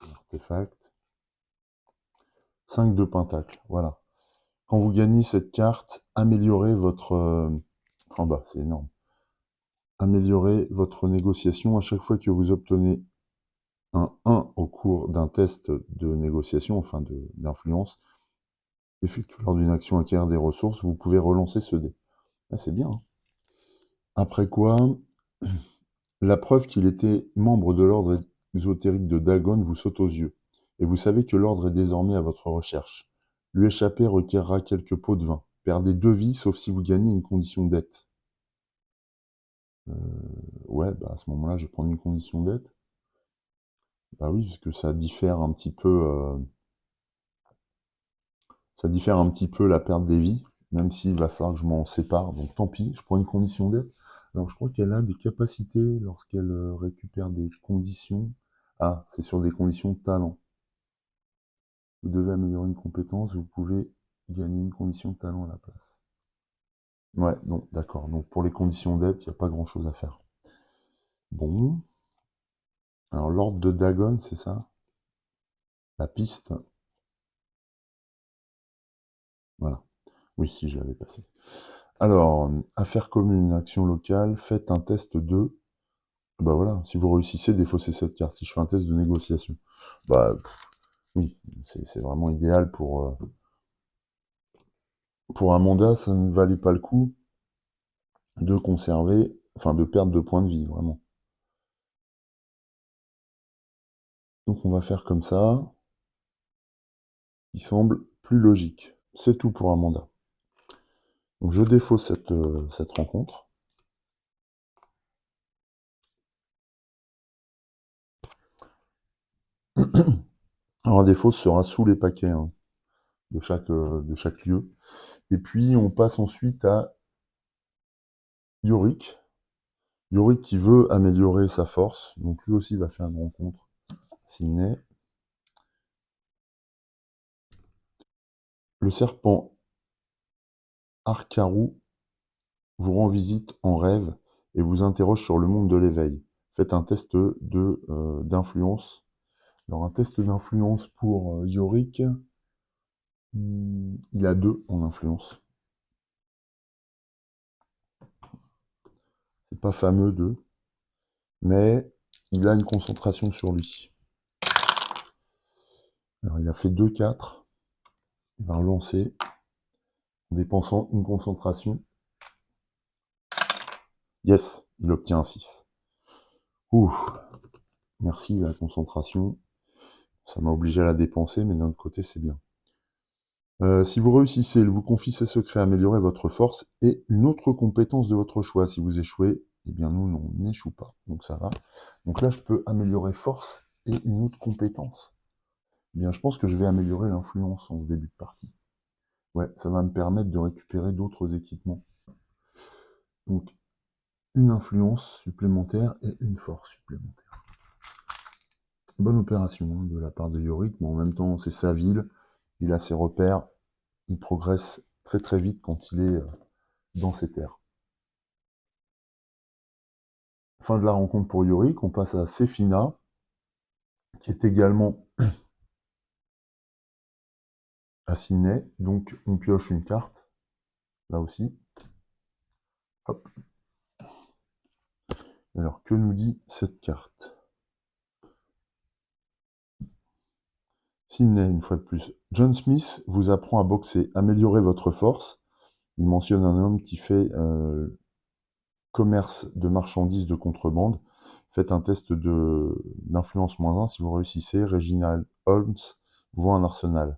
Artefact. 5 de pentacle, voilà. Quand vous gagnez cette carte, améliorez votre... en bas, c'est énorme. Améliorez votre négociation à chaque fois que vous obtenez un 1 au cours d'un test de négociation, enfin d'influence, effectué lors d'une action acquérir des ressources, vous pouvez relancer ce dé. Ah, c'est bien, hein. Après quoi, la preuve qu'il était membre de l'ordre ésotérique de Dagon vous saute aux yeux, et vous savez que l'ordre est désormais à votre recherche. Lui échapper requerra quelques pots de vin. Perdez 2 vies, sauf si vous gagnez une condition dette. Ouais, bah à ce moment-là, je vais prendre une condition dette. Bah oui, parce que ça diffère un petit peu, la perte des vies, même s'il va falloir que je m'en sépare. Donc tant pis, je prends une condition dette. Alors je crois qu'elle a des capacités lorsqu'elle récupère des conditions. Ah, c'est sur des conditions de talent. Vous devez améliorer une compétence, vous pouvez gagner une condition de talent à la place. Ouais, donc d'accord. Donc pour les conditions d'aide, il n'y a pas grand-chose à faire. Bon. Alors l'ordre de Dagon, c'est ça? La piste. Voilà. Oui, si je l'avais passé. Alors, affaires communes, action locale, faites un test de... Bah voilà, si vous réussissez, défaussez cette carte. Si je fais un test de négociation. Bah oui, c'est vraiment idéal pour un mandat, ça ne valait pas le coup de conserver, enfin de perdre 2 points de vie, vraiment. Donc on va faire comme ça, qui semble plus logique. C'est tout pour un mandat. Donc je défausse cette rencontre. Alors la défausse sera sous les paquets hein, de chaque lieu. Et puis on passe ensuite à Yorick. Yorick qui veut améliorer sa force. Donc lui aussi va faire une rencontre. Sydney. Le serpent Arkarou vous rend visite en rêve et vous interroge sur le monde de l'éveil. Faites un test d'influence. Alors un test d'influence pour Yorick. Il a 2 en influence. C'est pas fameux 2, mais il a une concentration sur lui. Alors il a fait 2-4. Il va relancer en dépensant une concentration. Yes, il obtient un 6. Ouh, merci la concentration. Ça m'a obligé à la dépenser, mais d'un autre côté, c'est bien. Si vous réussissez, il vous confie ses secrets, améliorer votre force et une autre compétence de votre choix. Si vous échouez, eh bien nous, on n'échoue pas. Donc ça va. Donc là, je peux améliorer force et une autre compétence. Eh bien, je pense que je vais améliorer l'influence en ce début de partie. Ouais, ça va me permettre de récupérer d'autres équipements. Donc, une influence supplémentaire et une force supplémentaire. Bonne opération hein, de la part de Yorick, mais en même temps, c'est sa ville, il a ses repères, il progresse très très vite quand il est dans ses terres. Fin de la rencontre pour Yorick, on passe à Sefina, qui est également à Sydney, donc on pioche une carte, là aussi. Hop. Alors, que nous dit cette carte? Sydney, une fois de plus. John Smith vous apprend à boxer, améliorez votre force. Il mentionne un homme qui fait commerce de marchandises de contrebande. Faites un test d'influence -1 si vous réussissez. Reginald Holmes voit un arsenal.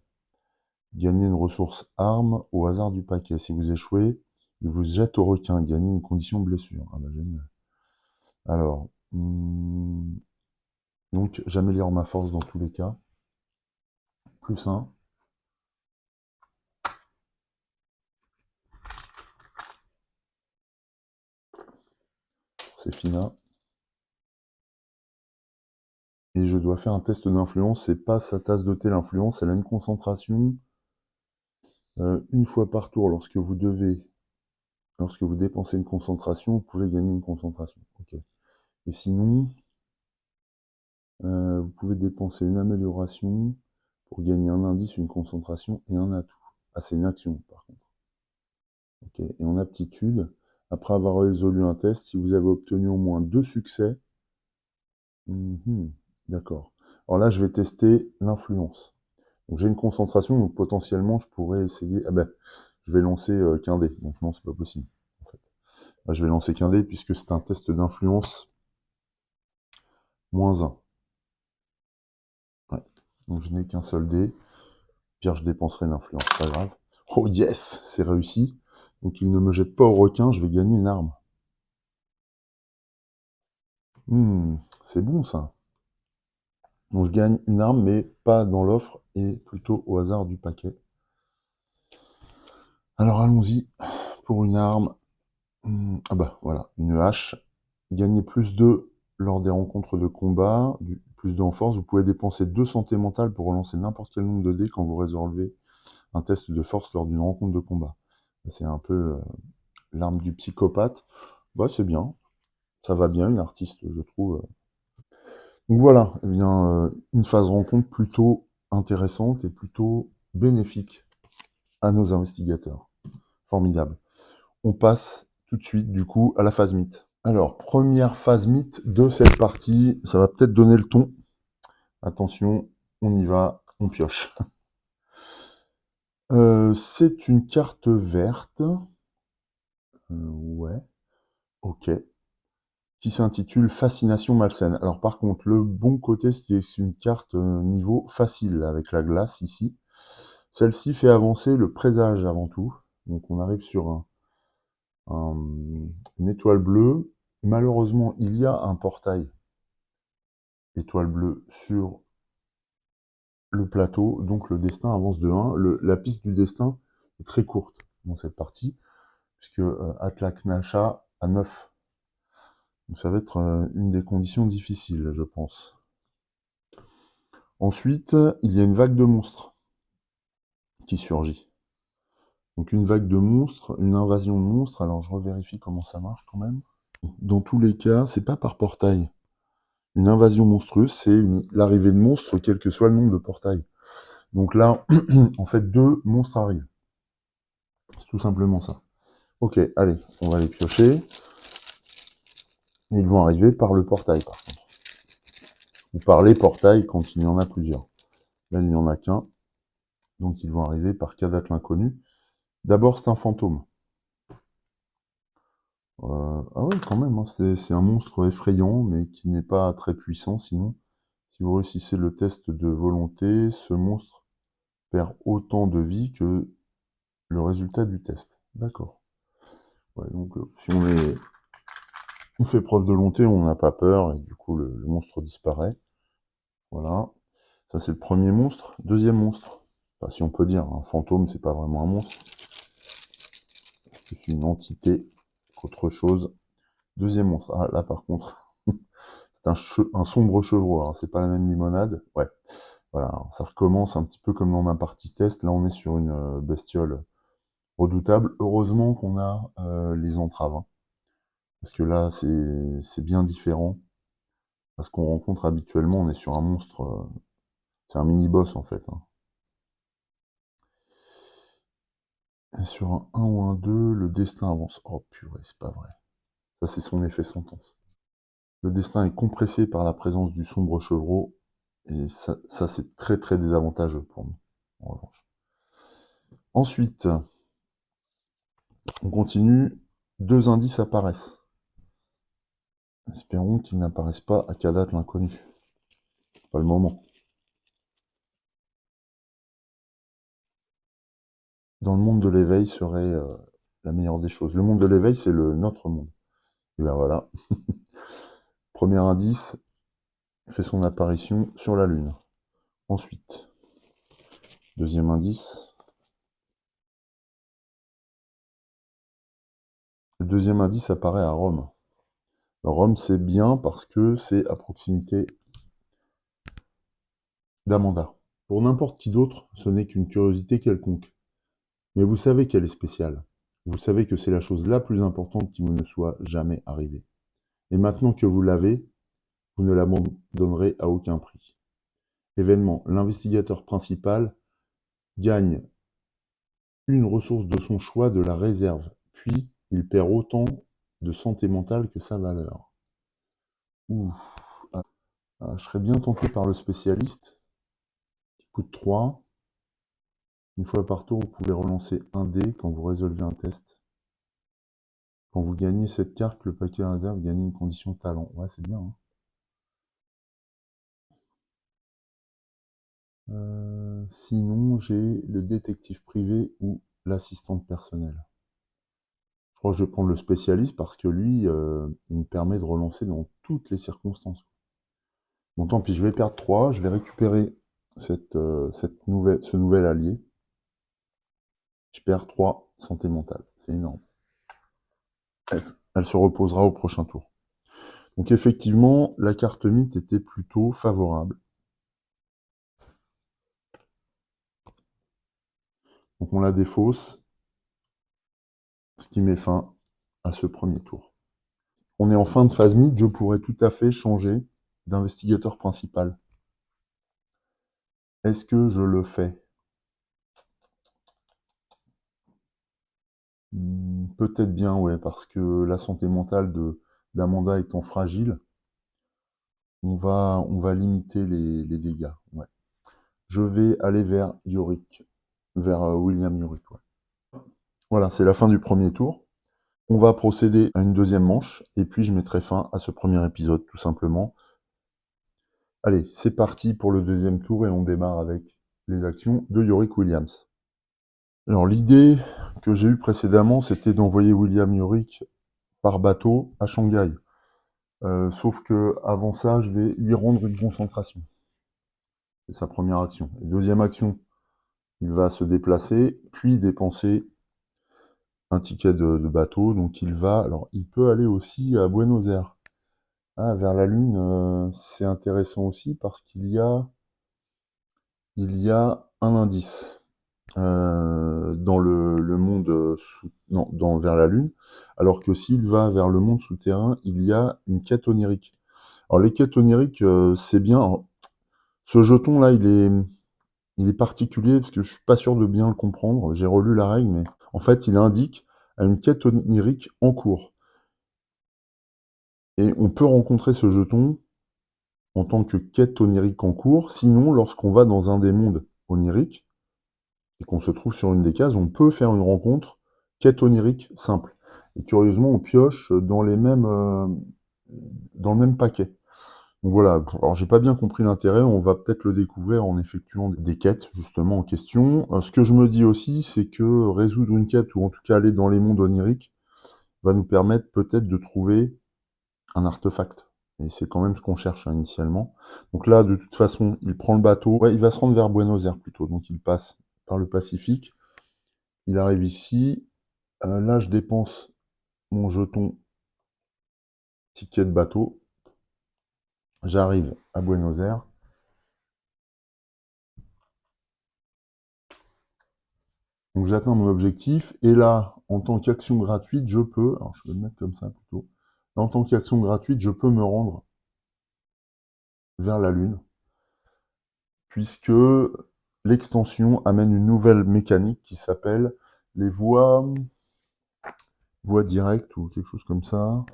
Gagnez une ressource arme au hasard du paquet. Si vous échouez, il vous jette au requin. Gagnez une condition blessure. Ah bah génial. Alors, donc j'améliore ma force dans tous les cas. +1. C'est fina. Et je dois faire un test d'influence. C'est pas sa tasse de thé l'influence, elle a une concentration. Une fois par tour, lorsque vous dépensez une concentration, vous pouvez gagner une concentration. Ok. Et sinon, vous pouvez dépenser une amélioration pour gagner un indice, une concentration et un atout. Ah, c'est une action par contre. Ok. Et en aptitude, après avoir résolu un test, si vous avez obtenu au moins 2 succès, d'accord. Alors là, je vais tester l'influence. Donc j'ai une concentration, donc potentiellement je pourrais essayer. Ah ben, je vais lancer qu'un dé. Donc non, c'est pas possible. En fait. Là, je vais lancer qu'un dé puisque c'est un test d'influence -1. Ouais. Donc je n'ai qu'un seul dé. Pire, je dépenserai l'influence, pas grave. Oh yes, c'est réussi. Donc il ne me jette pas au requin, je vais gagner une arme. C'est bon ça. Donc je gagne une arme, mais pas dans l'offre, et plutôt au hasard du paquet. Alors allons-y pour une arme. Ah bah voilà, une hache. Gagnez +2 lors des rencontres de combat, +2 en force. Vous pouvez dépenser 2 santé mentale pour relancer n'importe quel nombre de dés quand vous résolvez un test de force lors d'une rencontre de combat. C'est un peu l'arme du psychopathe. Bah c'est bien, ça va bien, une artiste, je trouve. Donc voilà, eh bien, une phase rencontre plutôt intéressante et plutôt bénéfique à nos investigateurs. Formidable. On passe tout de suite, du coup, à la phase mythe. Alors, première phase mythe de cette partie, ça va peut-être donner le ton. Attention, on y va, on pioche. C'est une carte verte. Ouais, ok. Qui s'intitule Fascination malsaine. Alors par contre, le bon côté, c'est une carte niveau facile, avec la glace ici. Celle-ci fait avancer le présage avant tout. Donc on arrive sur une étoile bleue. Malheureusement, il y a un portail étoile bleue sur le plateau, donc le destin avance de 1. La piste du destin est très courte dans cette partie, puisque Atlak Nacha a 9. Donc ça va être une des conditions difficiles, je pense. Ensuite, il y a une vague de monstres qui surgit. Donc une vague de monstres, une invasion de monstres, alors je revérifie comment ça marche quand même. Dans tous les cas, c'est pas par portail. Une invasion monstrueuse, c'est l'arrivée de monstres, quel que soit le nombre de portails. Donc là, en fait, 2 monstres arrivent. C'est tout simplement ça. Ok, allez, on va les piocher. Ils vont arriver par le portail, par contre. Ou par les portails quand il y en a plusieurs. Là, il n'y en a qu'un. Donc ils vont arriver par Kadak l'inconnu. D'abord, c'est un fantôme. Ah ouais, quand même, hein, c'est un monstre effrayant, mais qui n'est pas très puissant sinon. Si vous réussissez le test de volonté, ce monstre perd autant de vie que le résultat du test. D'accord. Ouais, donc si on fait preuve de volonté, on n'a pas peur, et du coup le monstre disparaît. Voilà. Ça c'est le premier monstre. Deuxième monstre. Enfin, si on peut dire, un fantôme, c'est pas vraiment un monstre. C'est une entité, autre chose. Deuxième monstre. Ah, là par contre, c'est un sombre chevreau. Alors c'est pas la même limonade. Ouais. Voilà. Alors, ça recommence un petit peu comme dans ma partie test. Là on est sur une bestiole redoutable. Heureusement qu'on a les entraves, hein. Parce que là c'est bien différent. Parce qu'on rencontre habituellement, on est sur un monstre. C'est un mini-boss en fait, hein. Et sur un 1 ou un 2, le destin avance. Oh purée, c'est pas vrai. Ça c'est son effet sentence. Le destin est compressé par la présence du sombre chevreau. Et ça c'est très très désavantageux pour nous, en revanche. Ensuite, on continue. 2 indices apparaissent. Espérons qu'ils n'apparaissent pas à Kadat l'inconnu. Pas le moment. Dans le monde de l'éveil serait la meilleure des choses. Le monde de l'éveil, c'est notre monde. Et ben voilà. Premier indice fait son apparition sur la Lune. Ensuite, deuxième indice. Le deuxième indice apparaît à Rome. Alors, Rome, c'est bien parce que c'est à proximité d'Amanda. Pour n'importe qui d'autre, ce n'est qu'une curiosité quelconque. Mais vous savez qu'elle est spéciale. Vous savez que c'est la chose la plus importante qui me soit jamais arrivée. Et maintenant que vous l'avez, vous ne l'abandonnerez à aucun prix. Événement, l'investigateur principal gagne une ressource de son choix de la réserve, puis il perd autant de santé mentale que sa valeur. Ouh. Je serais bien tenté par le spécialiste, qui coûte 3. Une fois par tour, vous pouvez relancer un dé quand vous résolvez un test. Quand vous gagnez cette carte, le paquet de réserve gagne une condition talent. Ouais, c'est bien, hein. Sinon, j'ai le détective privé ou l'assistante personnelle. Je crois que je vais prendre le spécialiste parce que lui, il me permet de relancer dans toutes les circonstances. Bon, tant pis, je vais perdre 3. Je vais récupérer ce nouvel allié. Je perds 3 santé mentale. C'est énorme. Elle se reposera au prochain tour. Donc effectivement, la carte mythe était plutôt favorable. Donc on la défausse, ce qui met fin à ce premier tour. On est en fin de phase mythe, je pourrais tout à fait changer d'investigateur principal. Est-ce que je le fais? Peut-être bien, ouais, parce que la santé mentale d'Amanda étant fragile, on va limiter les dégâts. Ouais. Je vais aller vers Yorick, vers William Yorick. Ouais. Voilà, c'est la fin du premier tour. On va procéder à une deuxième manche, et puis je mettrai fin à ce premier épisode, tout simplement. Allez, c'est parti pour le deuxième tour, et on démarre avec les actions de Yorick Williams. Alors l'idée que j'ai eue précédemment, c'était d'envoyer William Yorick par bateau à Shanghai. Sauf que avant ça, je vais lui rendre une concentration. C'est sa première action. Et deuxième action, il va se déplacer, puis dépenser un ticket de bateau. Donc il va, alors il peut aller aussi à Buenos Aires. Ah, vers la Lune, c'est intéressant aussi parce il y a un indice dans le monde non, vers la Lune, alors que s'il va vers le monde souterrain, il y a une quête onirique. Alors les quêtes oniriques, c'est bien. Alors, ce jeton-là, il est particulier parce que je suis pas sûr de bien le comprendre. J'ai relu la règle, mais en fait, il indique à une quête onirique en cours. Et on peut rencontrer ce jeton en tant que quête onirique en cours. Sinon, lorsqu'on va dans un des mondes oniriques et qu'on se trouve sur une des cases, on peut faire une rencontre quête onirique simple. Et curieusement, on pioche dans le même paquet. Donc voilà, alors j'ai pas bien compris l'intérêt, on va peut-être le découvrir en effectuant des quêtes justement en question. Ce que je me dis aussi, c'est que résoudre une quête, ou en tout cas aller dans les mondes oniriques, va nous permettre peut-être de trouver un artefact. Et c'est quand même ce qu'on cherche, hein, initialement. Donc là, de toute façon, il prend le bateau. Ouais, il va se rendre vers Buenos Aires plutôt. Donc il passe par le Pacifique. Il arrive ici. Là, je dépense mon jeton ticket de bateau. J'arrive à Buenos Aires. Donc j'atteins mon objectif. Et là, en tant qu'action gratuite, je peux... Alors je vais le mettre comme ça plutôt. Là, en tant qu'action gratuite, je peux me rendre vers la Lune, puisque l'extension amène une nouvelle mécanique qui s'appelle les voies directes ou quelque chose comme ça.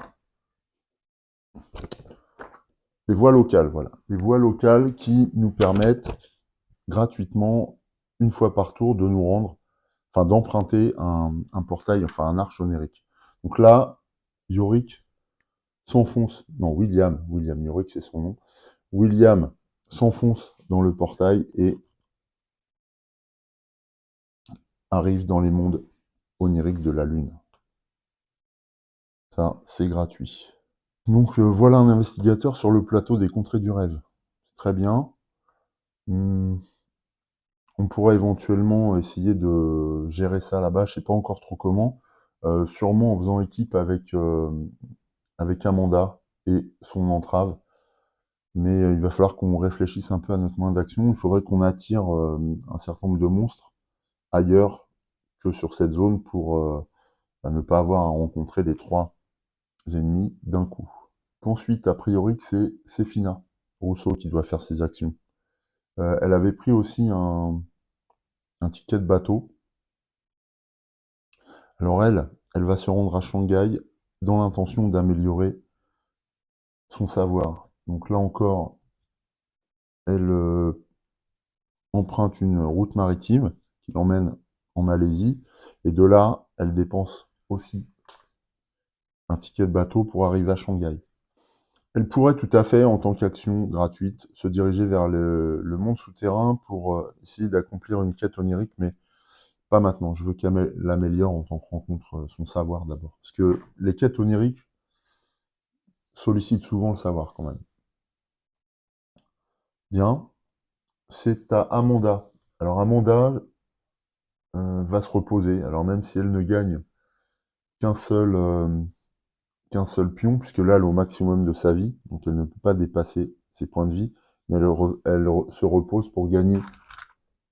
Les voies locales, voilà. Les voies locales qui nous permettent gratuitement, une fois par tour, de nous rendre, enfin d'emprunter un portail, enfin un arche onirique. Donc là, Yorick s'enfonce, non, William Yorick c'est son nom, William s'enfonce dans le portail et arrive dans les mondes oniriques de la Lune. Ça, c'est gratuit. Donc voilà un investigateur sur le plateau des contrées du rêve. C'est très bien. On pourrait éventuellement essayer de gérer ça là-bas, je sais pas encore trop comment. Sûrement en faisant équipe avec Amanda et son entrave. Mais il va falloir qu'on réfléchisse un peu à notre moyen d'action. Il faudrait qu'on attire un certain nombre de monstres ailleurs que sur cette zone pour ne pas avoir à rencontrer les 3 ennemis d'un coup. Ensuite, a priori, c'est Séphina Rousseau qui doit faire ses actions. Elle avait pris aussi un ticket de bateau. Alors elle va se rendre à Shanghai dans l'intention d'améliorer son savoir. Donc là encore, elle emprunte une route maritime qui l'emmène en Malaisie. Et de là, elle dépense aussi un ticket de bateau pour arriver à Shanghai. Elle pourrait tout à fait, en tant qu'action gratuite, se diriger vers le monde souterrain pour essayer d'accomplir une quête onirique, mais pas maintenant. Je veux qu'elle l'améliore en tant que rencontre son savoir d'abord. Parce que les quêtes oniriques sollicitent souvent le savoir quand même. Bien, c'est à Amanda. Alors Amanda va se reposer. Alors même si elle ne gagne qu'un seul, qu'un seul pion, puisque là elle est au maximum de sa vie, donc elle ne peut pas dépasser ses points de vie, mais elle se repose pour gagner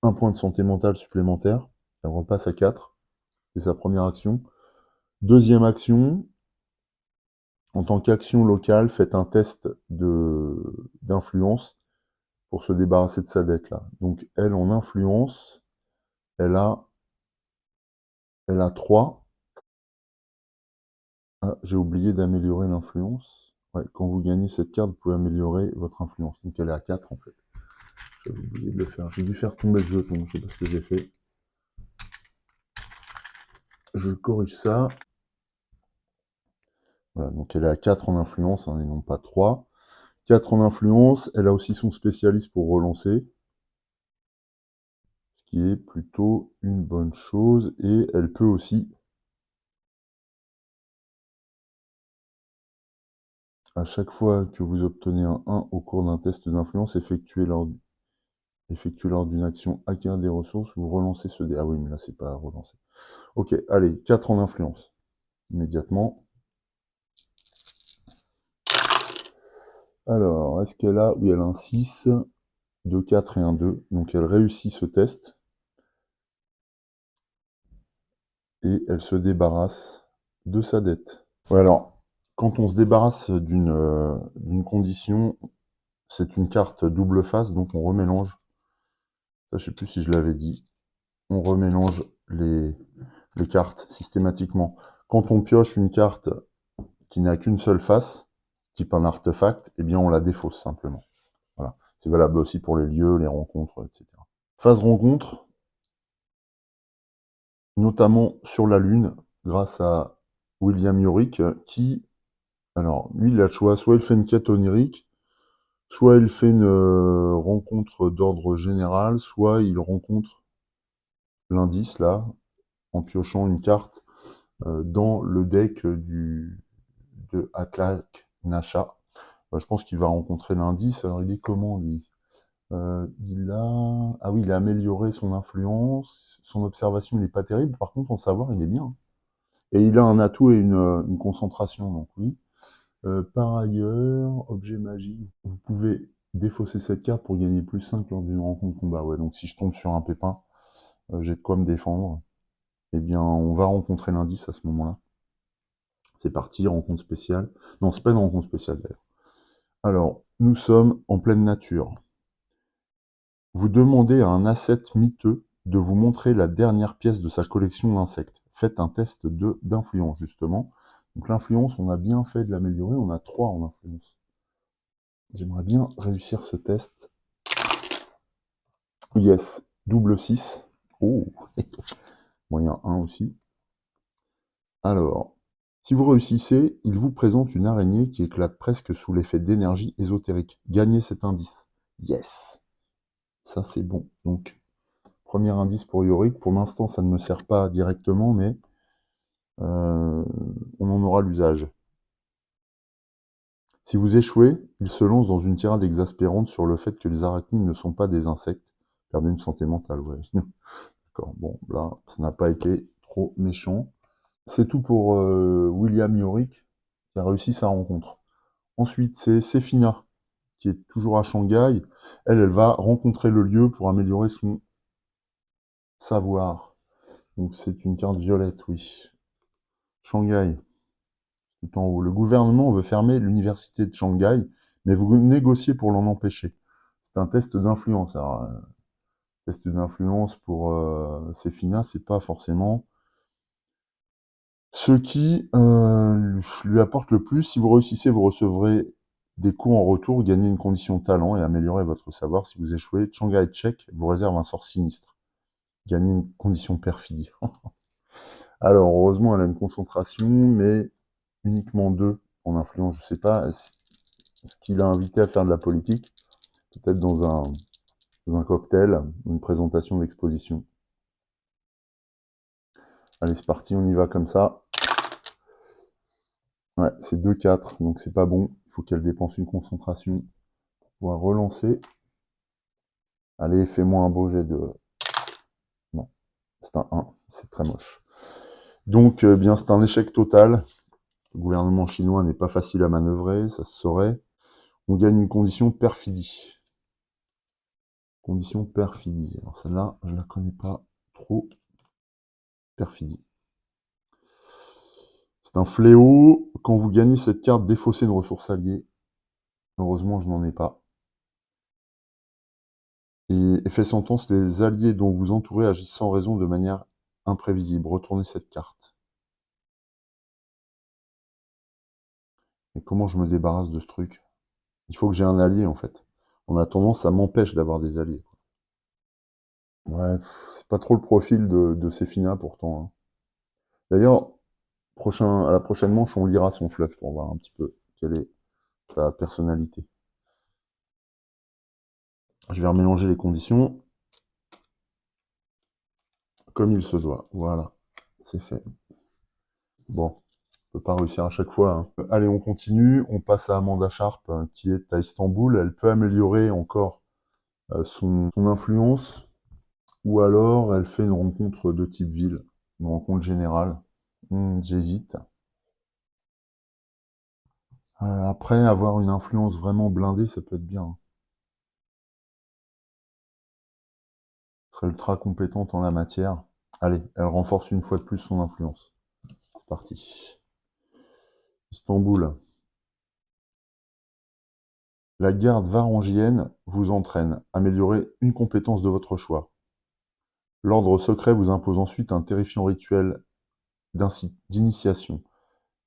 un point de santé mentale supplémentaire. Elle repasse à 4. C'est sa première action. Deuxième action, en tant qu'action locale, faites un test d'influence pour se débarrasser de sa dette là. Donc elle, en influence, elle a 3. Ah, j'ai oublié d'améliorer l'influence. Ouais, quand vous gagnez cette carte, vous pouvez améliorer votre influence. Donc elle est à 4 en fait. J'avais oublié de le faire. J'ai dû faire tomber le jeton, je sais pas ce que j'ai fait. Je corrige ça. Voilà, donc elle est à 4 en influence, hein, et non pas 3. 4 en influence, elle a aussi son spécialiste pour relancer, ce qui est plutôt une bonne chose, et elle peut aussi, à chaque fois que vous obtenez un 1 au cours d'un test d'influence effectué lors d'une action acquérir des ressources, vous relancez ce dé. Ah oui, mais là c'est pas à relancer. Ok, allez, 4 en influence, immédiatement. Alors, est-ce qu'elle a... Oui, elle a un 6, 2, 4 et un 2. Donc elle réussit ce test. Et elle se débarrasse de sa dette. Ouais, alors, quand on se débarrasse d'une condition, c'est une carte double face, donc on remélange Ça, je sais plus si je l'avais dit. On remélange les cartes systématiquement. Quand on pioche une carte qui n'a qu'une seule face, type un artefact, eh bien on la défausse simplement. Voilà. C'est valable aussi pour les lieux, les rencontres, etc. Phase rencontre, notamment sur la Lune, grâce à William Yorick, qui, alors lui il a le choix, soit il fait une quête onirique, soit il fait une rencontre d'ordre général, soit il rencontre l'indice là, en piochant une carte dans le deck de Atlak Nasha. Je pense qu'il va rencontrer l'indice. Alors il est comment lui? Ah oui, il a amélioré son influence, son observation il n'est pas terrible, par contre en savoir il est bien. Et il a un atout et une concentration, donc oui. Par ailleurs, objet magique, vous pouvez défausser cette carte pour gagner plus 5 lors d'une rencontre combat. Ouais, donc si je tombe sur un pépin, j'ai de quoi me défendre. Eh bien, on va rencontrer l'indice à ce moment-là. C'est parti, rencontre spéciale. Non, c'est pas une rencontre spéciale d'ailleurs. Alors, nous sommes en pleine nature. Vous demandez à un ascète miteux de vous montrer la dernière pièce de sa collection d'insectes. Faites un test d'influence, justement. Donc l'influence, on a bien fait de l'améliorer, on a 3 en influence. J'aimerais bien réussir ce test. Yes, double 6. Oh, bon, il y a un aussi. Alors, si vous réussissez, il vous présente une araignée qui éclate presque sous l'effet d'énergie ésotérique. Gagnez cet indice. Yes, ça c'est bon. Donc, premier indice pour Yorick. Pour l'instant, ça ne me sert pas directement, mais on en aura l'usage. Si vous échouez, il se lance dans une tirade exaspérante sur le fait que les arachnides ne sont pas des insectes. Perdez une santé mentale, ouais. D'accord, bon, là, ça n'a pas été trop méchant. C'est tout pour William Yorick, qui a réussi sa rencontre. Ensuite, c'est Sefina, qui est toujours à Shanghai. Elle va rencontrer le lieu pour améliorer son savoir. Donc c'est une carte violette, oui. Shanghai, tout en haut. Le gouvernement veut fermer l'université de Shanghai, mais vous négociez pour l'en empêcher. C'est un test d'influence. Alors, test d'influence pour Sefina, c'est pas forcément ce qui lui apporte le plus. Si vous réussissez, vous recevrez des coups en retour, gagnez une condition talent et améliorez votre savoir. Si vous échouez, Shanghai Check vous réserve un sort sinistre. Gagnez une condition perfidie. Alors, heureusement, elle a une concentration, mais uniquement 2 en influence. Je ne sais pas ce qu'il a invité à faire de la politique. Peut-être dans un cocktail, une présentation d'exposition. Allez, c'est parti, on y va comme ça. Ouais, c'est 2-4, donc c'est pas bon. Il faut qu'elle dépense une concentration pour pouvoir relancer. Allez, fais-moi un beau jet de... Non, c'est un 1, c'est très moche. Donc, bien, c'est un échec total. Le gouvernement chinois n'est pas facile à manœuvrer, ça se saurait. On gagne une condition perfidie. Condition perfidie. Alors celle-là, je la connais pas trop. Perfidie. C'est un fléau. Quand vous gagnez cette carte, défaussez une ressource alliée. Heureusement, je n'en ai pas. Et effet sentence, les alliés dont vous entourez agissent sans raison de manière imprévisible. Retournez cette carte. Mais comment je me débarrasse de ce truc? Il faut que j'ai un allié, en fait. En attendant, ça m'empêche d'avoir des alliés. Ouais, c'est pas trop le profil de Sefina, pourtant, hein. D'ailleurs, à la prochaine manche, on lira son fluff pour voir un petit peu quelle est sa personnalité. Je vais remélanger les conditions comme il se doit. Voilà, c'est fait. Bon, on peut pas réussir à chaque fois, hein. Allez, on continue. On passe à Amanda Sharp, qui est à Istanbul. Elle peut améliorer encore son influence, ou alors elle fait une rencontre de type ville, une rencontre générale. J'hésite. Après, avoir une influence vraiment blindée, ça peut être bien, hein. Elle serait ultra compétente en la matière. Allez, elle renforce une fois de plus son influence. C'est parti. Istanbul. La garde varangienne vous entraîne. Améliorez une compétence de votre choix. L'ordre secret vous impose ensuite un terrifiant rituel d'initiation.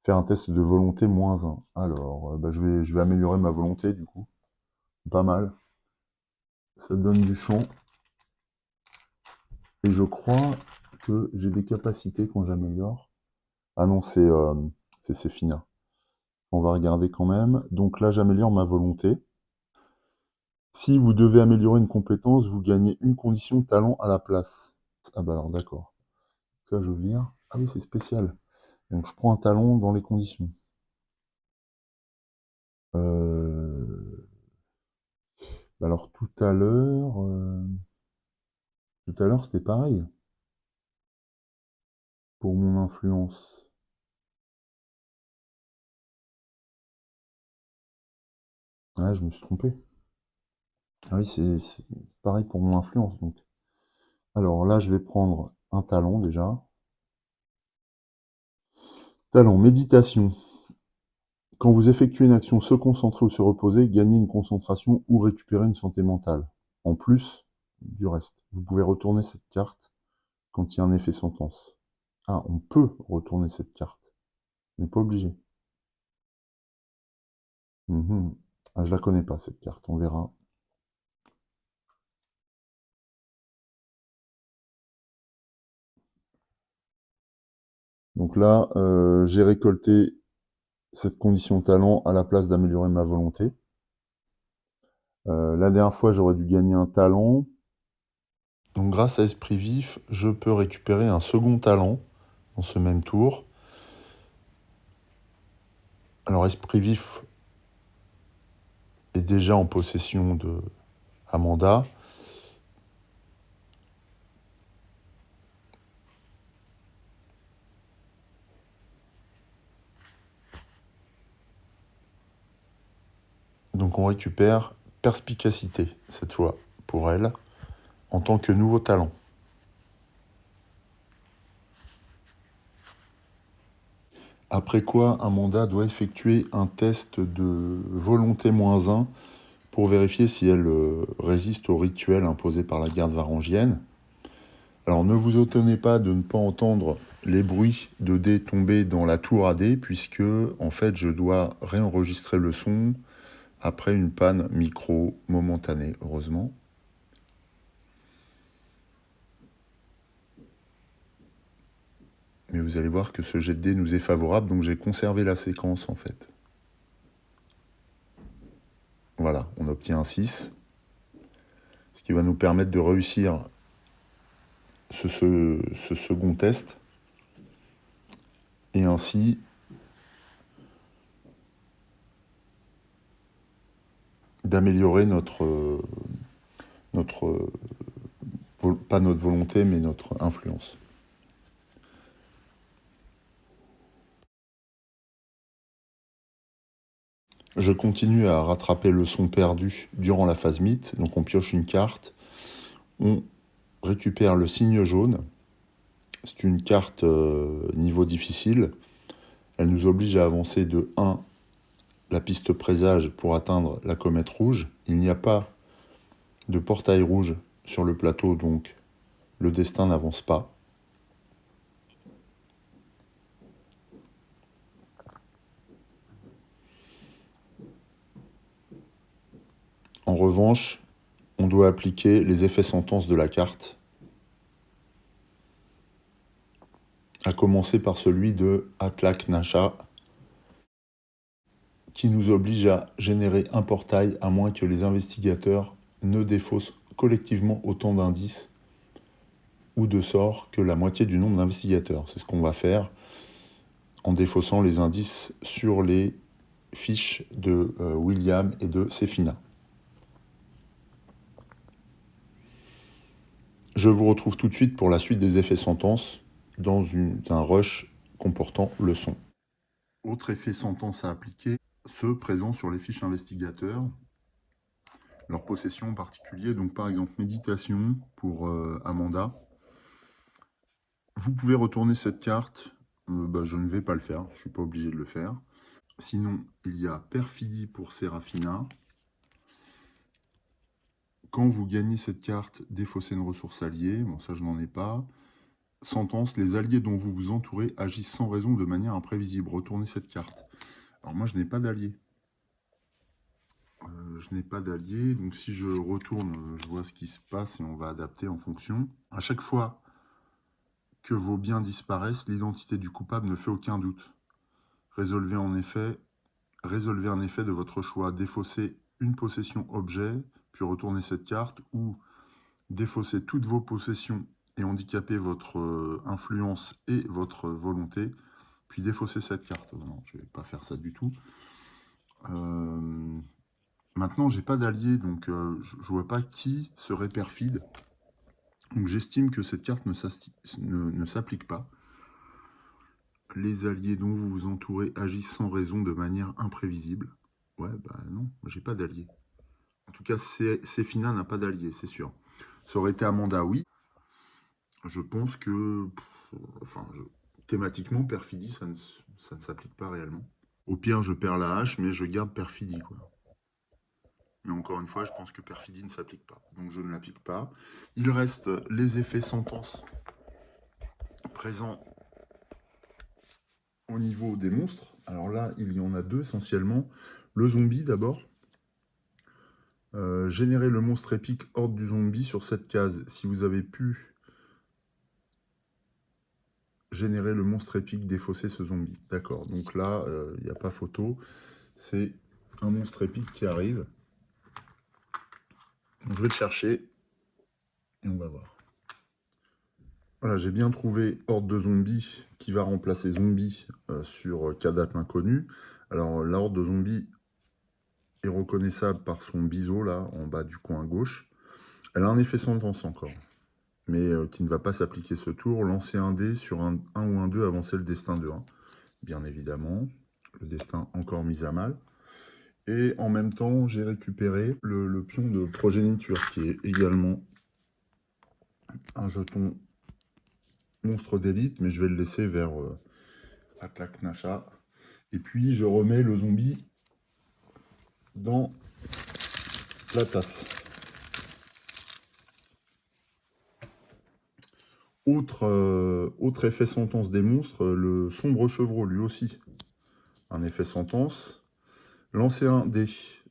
Faire un test de volonté -1. Alors, bah, je vais améliorer ma volonté du coup. Pas mal. Ça donne du champ. Et je crois que j'ai des capacités quand j'améliore. Ah non, c'est Fina. On va regarder quand même. Donc là, j'améliore ma volonté. Si vous devez améliorer une compétence, vous gagnez une condition talent à la place. Ah bah alors d'accord. Ça, je vire. Ah oui, c'est spécial. Donc je prends un talent dans les conditions. Bah alors tout à l'heure c'était pareil pour mon influence. Ah, je me suis trompé. Ah oui, c'est pareil pour mon influence donc. Alors là, je vais prendre un talent déjà. Talent méditation. Quand vous effectuez une action se concentrer ou se reposer, gagnez une concentration ou récupérer une santé mentale. En plus du reste, vous pouvez retourner cette carte quand il y a un effet sentence. Ah, on peut retourner cette carte. On n'est pas obligé. Mhm. Ah, je la connais pas cette carte, on verra. Donc là, j'ai récolté cette condition talent à la place d'améliorer ma volonté. La dernière fois, j'aurais dû gagner un talent. Donc grâce à Esprit Vif, je peux récupérer un second talent dans ce même tour. Alors Esprit Vif est déjà en possession de Amanda. Donc on récupère perspicacité cette fois pour elle en tant que nouveau talent. Après quoi, Amanda doit effectuer un test de volonté -1 pour vérifier si elle résiste au rituel imposé par la garde varangienne. Alors ne vous étonnez pas de ne pas entendre les bruits de dés tomber dans la tour à dés, puisque en fait je dois réenregistrer le son après une panne micro momentanée, heureusement. Mais vous allez voir que ce jet de dés nous est favorable, donc j'ai conservé la séquence en fait. Voilà, on obtient un 6, ce qui va nous permettre de réussir ce second test, et ainsi d'améliorer pas notre volonté, mais notre influence. Je continue à rattraper le son perdu durant la phase mythe, donc on pioche une carte, on récupère le signe jaune, c'est une carte niveau difficile, elle nous oblige à avancer de 1 la piste présage pour atteindre la comète rouge. Il n'y a pas de portail rouge sur le plateau, donc le destin n'avance pas. En revanche, on doit appliquer les effets sentences de la carte, à commencer par celui de Atlak Nasha, qui nous oblige à générer un portail à moins que les investigateurs ne défaussent collectivement autant d'indices ou de sorts que la moitié du nombre d'investigateurs. C'est ce qu'on va faire en défaussant les indices sur les fiches de William et de Sefina. Je vous retrouve tout de suite pour la suite des effets sentences dans un rush comportant le son. Autre effet sentence à appliquer, ceux présents sur les fiches investigateurs, leur possession en particulier, donc par exemple méditation pour Amanda. Vous pouvez retourner cette carte, je ne vais pas le faire, je ne suis pas obligé de le faire. Sinon, il y a perfidie pour Seraphina. Quand vous gagnez cette carte, défaussez une ressource alliée. Bon, ça, je n'en ai pas. Sentence, les alliés dont vous vous entourez agissent sans raison de manière imprévisible. Retournez cette carte. Alors moi, je n'ai pas d'alliés. Je n'ai pas d'alliés, donc si je retourne, je vois ce qui se passe et on va adapter en fonction. À chaque fois que vos biens disparaissent, l'identité du coupable ne fait aucun doute. Résolvez un effet de votre choix. Défaussez une possession objet, puis retournez cette carte, ou défaussez toutes vos possessions et handicapez votre influence et votre volonté, puis défaussez cette carte. Non, je ne vais pas faire ça du tout. Maintenant, j'ai pas d'allié, donc je vois pas qui serait perfide. Donc j'estime que cette carte ne s'applique pas. Les alliés dont vous vous entourez agissent sans raison de manière imprévisible. Ouais, bah non, j'ai pas d'allié. En tout cas, Sefina n'a pas d'allié, c'est sûr. Ça aurait été Amanda, oui. Je pense que, thématiquement, perfidie, ça ne s'applique pas réellement. Au pire, je perds la hache, mais je garde perfidie, quoi. Mais encore une fois, je pense que perfidie ne s'applique pas. Donc je ne l'applique pas. Il reste les effets sentence présents au niveau des monstres. Alors là, il y en a deux essentiellement. Le zombie d'abord. Générer le monstre épique horde du zombie sur cette case. Si vous avez pu générer le monstre épique, défausser ce zombie. D'accord, donc là, il n'y a pas photo. C'est un monstre épique qui arrive. Donc, je vais le chercher et on va voir. Voilà, j'ai bien trouvé Horde de zombies qui va remplacer zombie sur Kadat l'inconnu. Alors la Horde de zombies est reconnaissable par son biseau là en bas du coin gauche. Elle a un effet sentence encore, mais qui ne va pas s'appliquer ce tour. Lancer un dé sur un 1 ou un 2, avancer le destin de 1. Bien évidemment, le destin encore mis à mal. Et en même temps, j'ai récupéré le pion de progéniture qui est également un jeton monstre d'élite, mais je vais le laisser vers Atlak Nacha. Et puis je remets le zombie dans la tasse. Autre effet sentence des monstres, le sombre chevreau lui aussi. Un effet sentence. Lancer un dé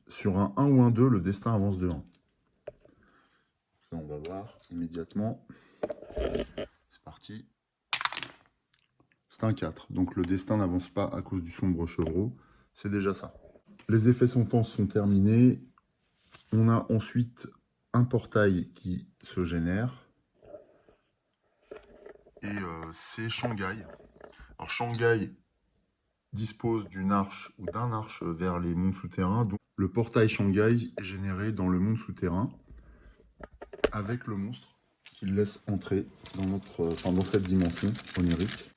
sur un 1 ou un 2, le destin avance de 1. Ça on va voir immédiatement. C'est parti. C'est un 4, donc le destin n'avance pas à cause du sombre chevreau. C'est déjà ça. Les effets sentence sont terminés. On a ensuite un portail qui se génère. Et c'est Shanghai. Alors Shanghai dispose d'une arche ou d'un arche vers les mondes souterrains. Donc le portail Shanghai est généré dans le monde souterrain avec le monstre qui le laisse entrer dans cette dimension onirique.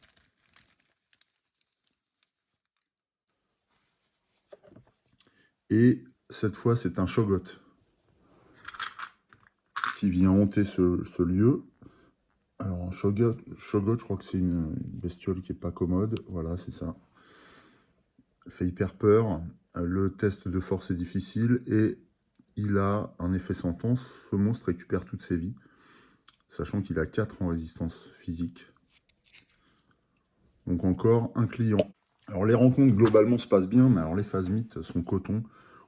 Et cette fois, c'est un Shogot qui vient hanter ce lieu. Alors, un Shogot, je crois que c'est une bestiole qui n'est pas commode. Voilà, c'est ça. Elle fait hyper peur. Le test de force est difficile et il a un effet sentence. Ce monstre récupère toutes ses vies, sachant qu'il a 4 en résistance physique. Donc encore un client. Alors les rencontres globalement se passent bien, mais alors les phases mythes sont coton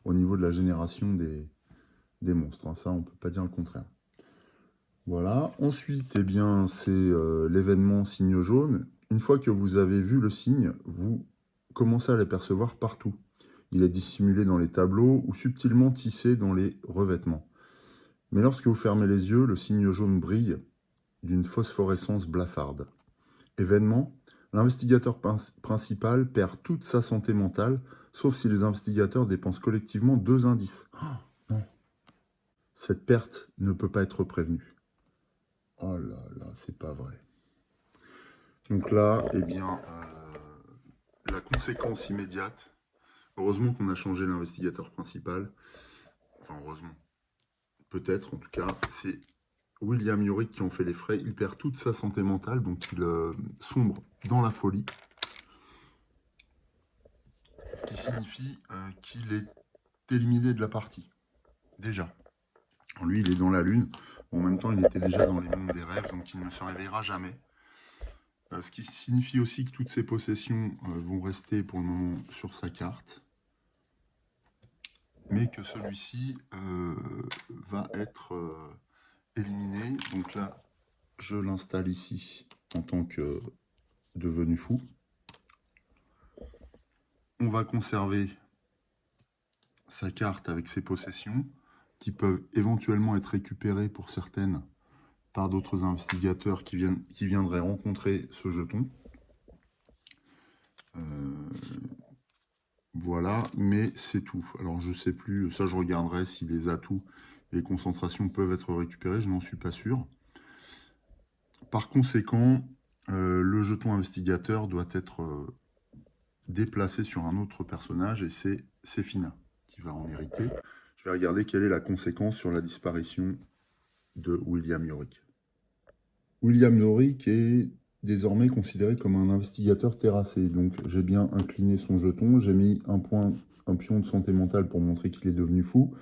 au niveau de la génération des monstres. Hein. Ça, on ne peut pas dire le contraire. Voilà. Ensuite, eh bien, c'est l'événement signe jaune. Une fois que vous avez vu le signe, vous commencez à l'apercevoir partout. Il est dissimulé dans les tableaux ou subtilement tissé dans les revêtements. Mais lorsque vous fermez les yeux, le signe jaune brille d'une phosphorescence blafarde. Événement, l'investigateur principal perd toute sa santé mentale, sauf si les investigateurs dépensent collectivement 2 indices. Oh, non. Cette perte ne peut pas être prévenue. Oh là là, c'est pas vrai. Donc là, eh bien, la conséquence immédiate, heureusement qu'on a changé l'investigateur principal, enfin heureusement, peut-être en tout cas, c'est William Yorick qui en fait les frais. Il perd toute sa santé mentale, donc il sombre dans la folie. Ce qui signifie qu'il est éliminé de la partie. Déjà. Alors, lui, il est dans la Lune. En même temps, il était déjà dans les mondes des rêves, donc il ne se réveillera jamais. Ce qui signifie aussi que toutes ses possessions vont rester pour le moment sur sa carte, mais que celui-ci va être éliminé. Donc là, je l'installe ici en tant que devenu fou. On va conserver sa carte avec ses possessions, qui peuvent éventuellement être récupérées pour certaines par d'autres investigateurs qui viendraient rencontrer ce jeton. Voilà, mais c'est tout. Alors je sais plus, ça je regarderai si les atouts et les concentrations peuvent être récupérés, je n'en suis pas sûr. Par conséquent, le jeton investigateur doit être déplacé sur un autre personnage, et c'est Sefina qui va en hériter. Je vais regarder quelle est la conséquence sur la disparition de William Yorick. William Yorick est désormais considéré comme un investigateur terrassé, donc j'ai bien incliné son jeton, j'ai mis un pion de santé mentale pour montrer qu'il est devenu fou.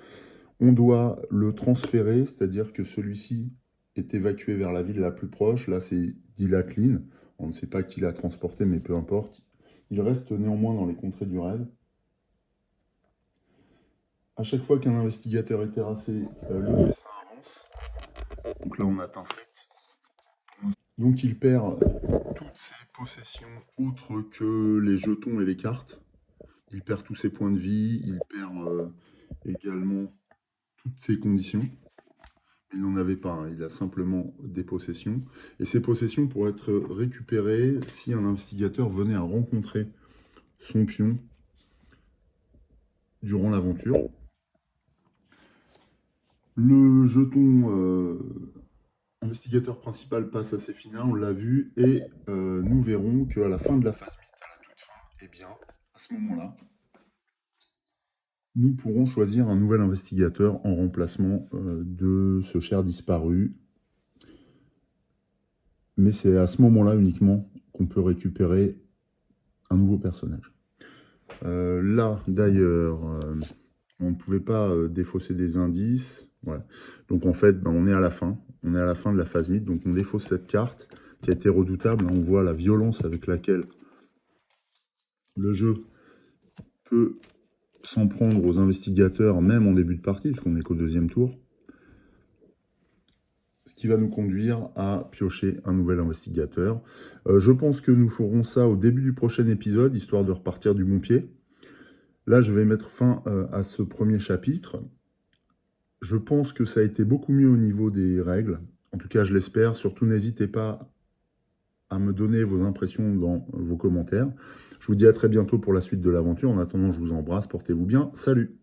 On doit le transférer, c'est-à-dire que celui-ci est évacué vers la ville la plus proche. Là, c'est Dilacline. On ne sait pas qui l'a transporté, mais peu importe. Il reste néanmoins dans les contrées du rêve. À chaque fois qu'un investigateur est terrassé, le dessin avance. Donc là, on atteint 7. Donc il perd toutes ses possessions autres que les jetons et les cartes. Il perd tous ses points de vie, il perd également toutes ses conditions. Il n'en avait pas, hein, il a simplement des possessions. Et ces possessions pourraient être récupérées si un investigateur venait à rencontrer son pion durant l'aventure. Le jeton investigateur principal passe à Sefina, on l'a vu, et nous verrons qu'à la fin de la phase 8, à la toute fin, eh bien, à ce moment-là, nous pourrons choisir un nouvel investigateur en remplacement de ce cher disparu. Mais c'est à ce moment-là uniquement qu'on peut récupérer un nouveau personnage. Là, d'ailleurs, on ne pouvait pas défausser des indices. Ouais. Donc en fait, ben, on est à la fin. On est à la fin de la phase mythe. Donc on défausse cette carte qui a été redoutable. On voit la violence avec laquelle le jeu peut s'en prendre aux investigateurs, même en début de partie, puisqu'on n'est qu'au deuxième tour. Ce qui va nous conduire à piocher un nouvel investigateur. Je pense que nous ferons ça au début du prochain épisode, histoire de repartir du bon pied. Là, je vais mettre fin à ce premier chapitre. Je pense que ça a été beaucoup mieux au niveau des règles. En tout cas, je l'espère. Surtout, n'hésitez pas à me donner vos impressions dans vos commentaires. Je vous dis à très bientôt pour la suite de l'aventure. En attendant, je vous embrasse. Portez-vous bien. Salut!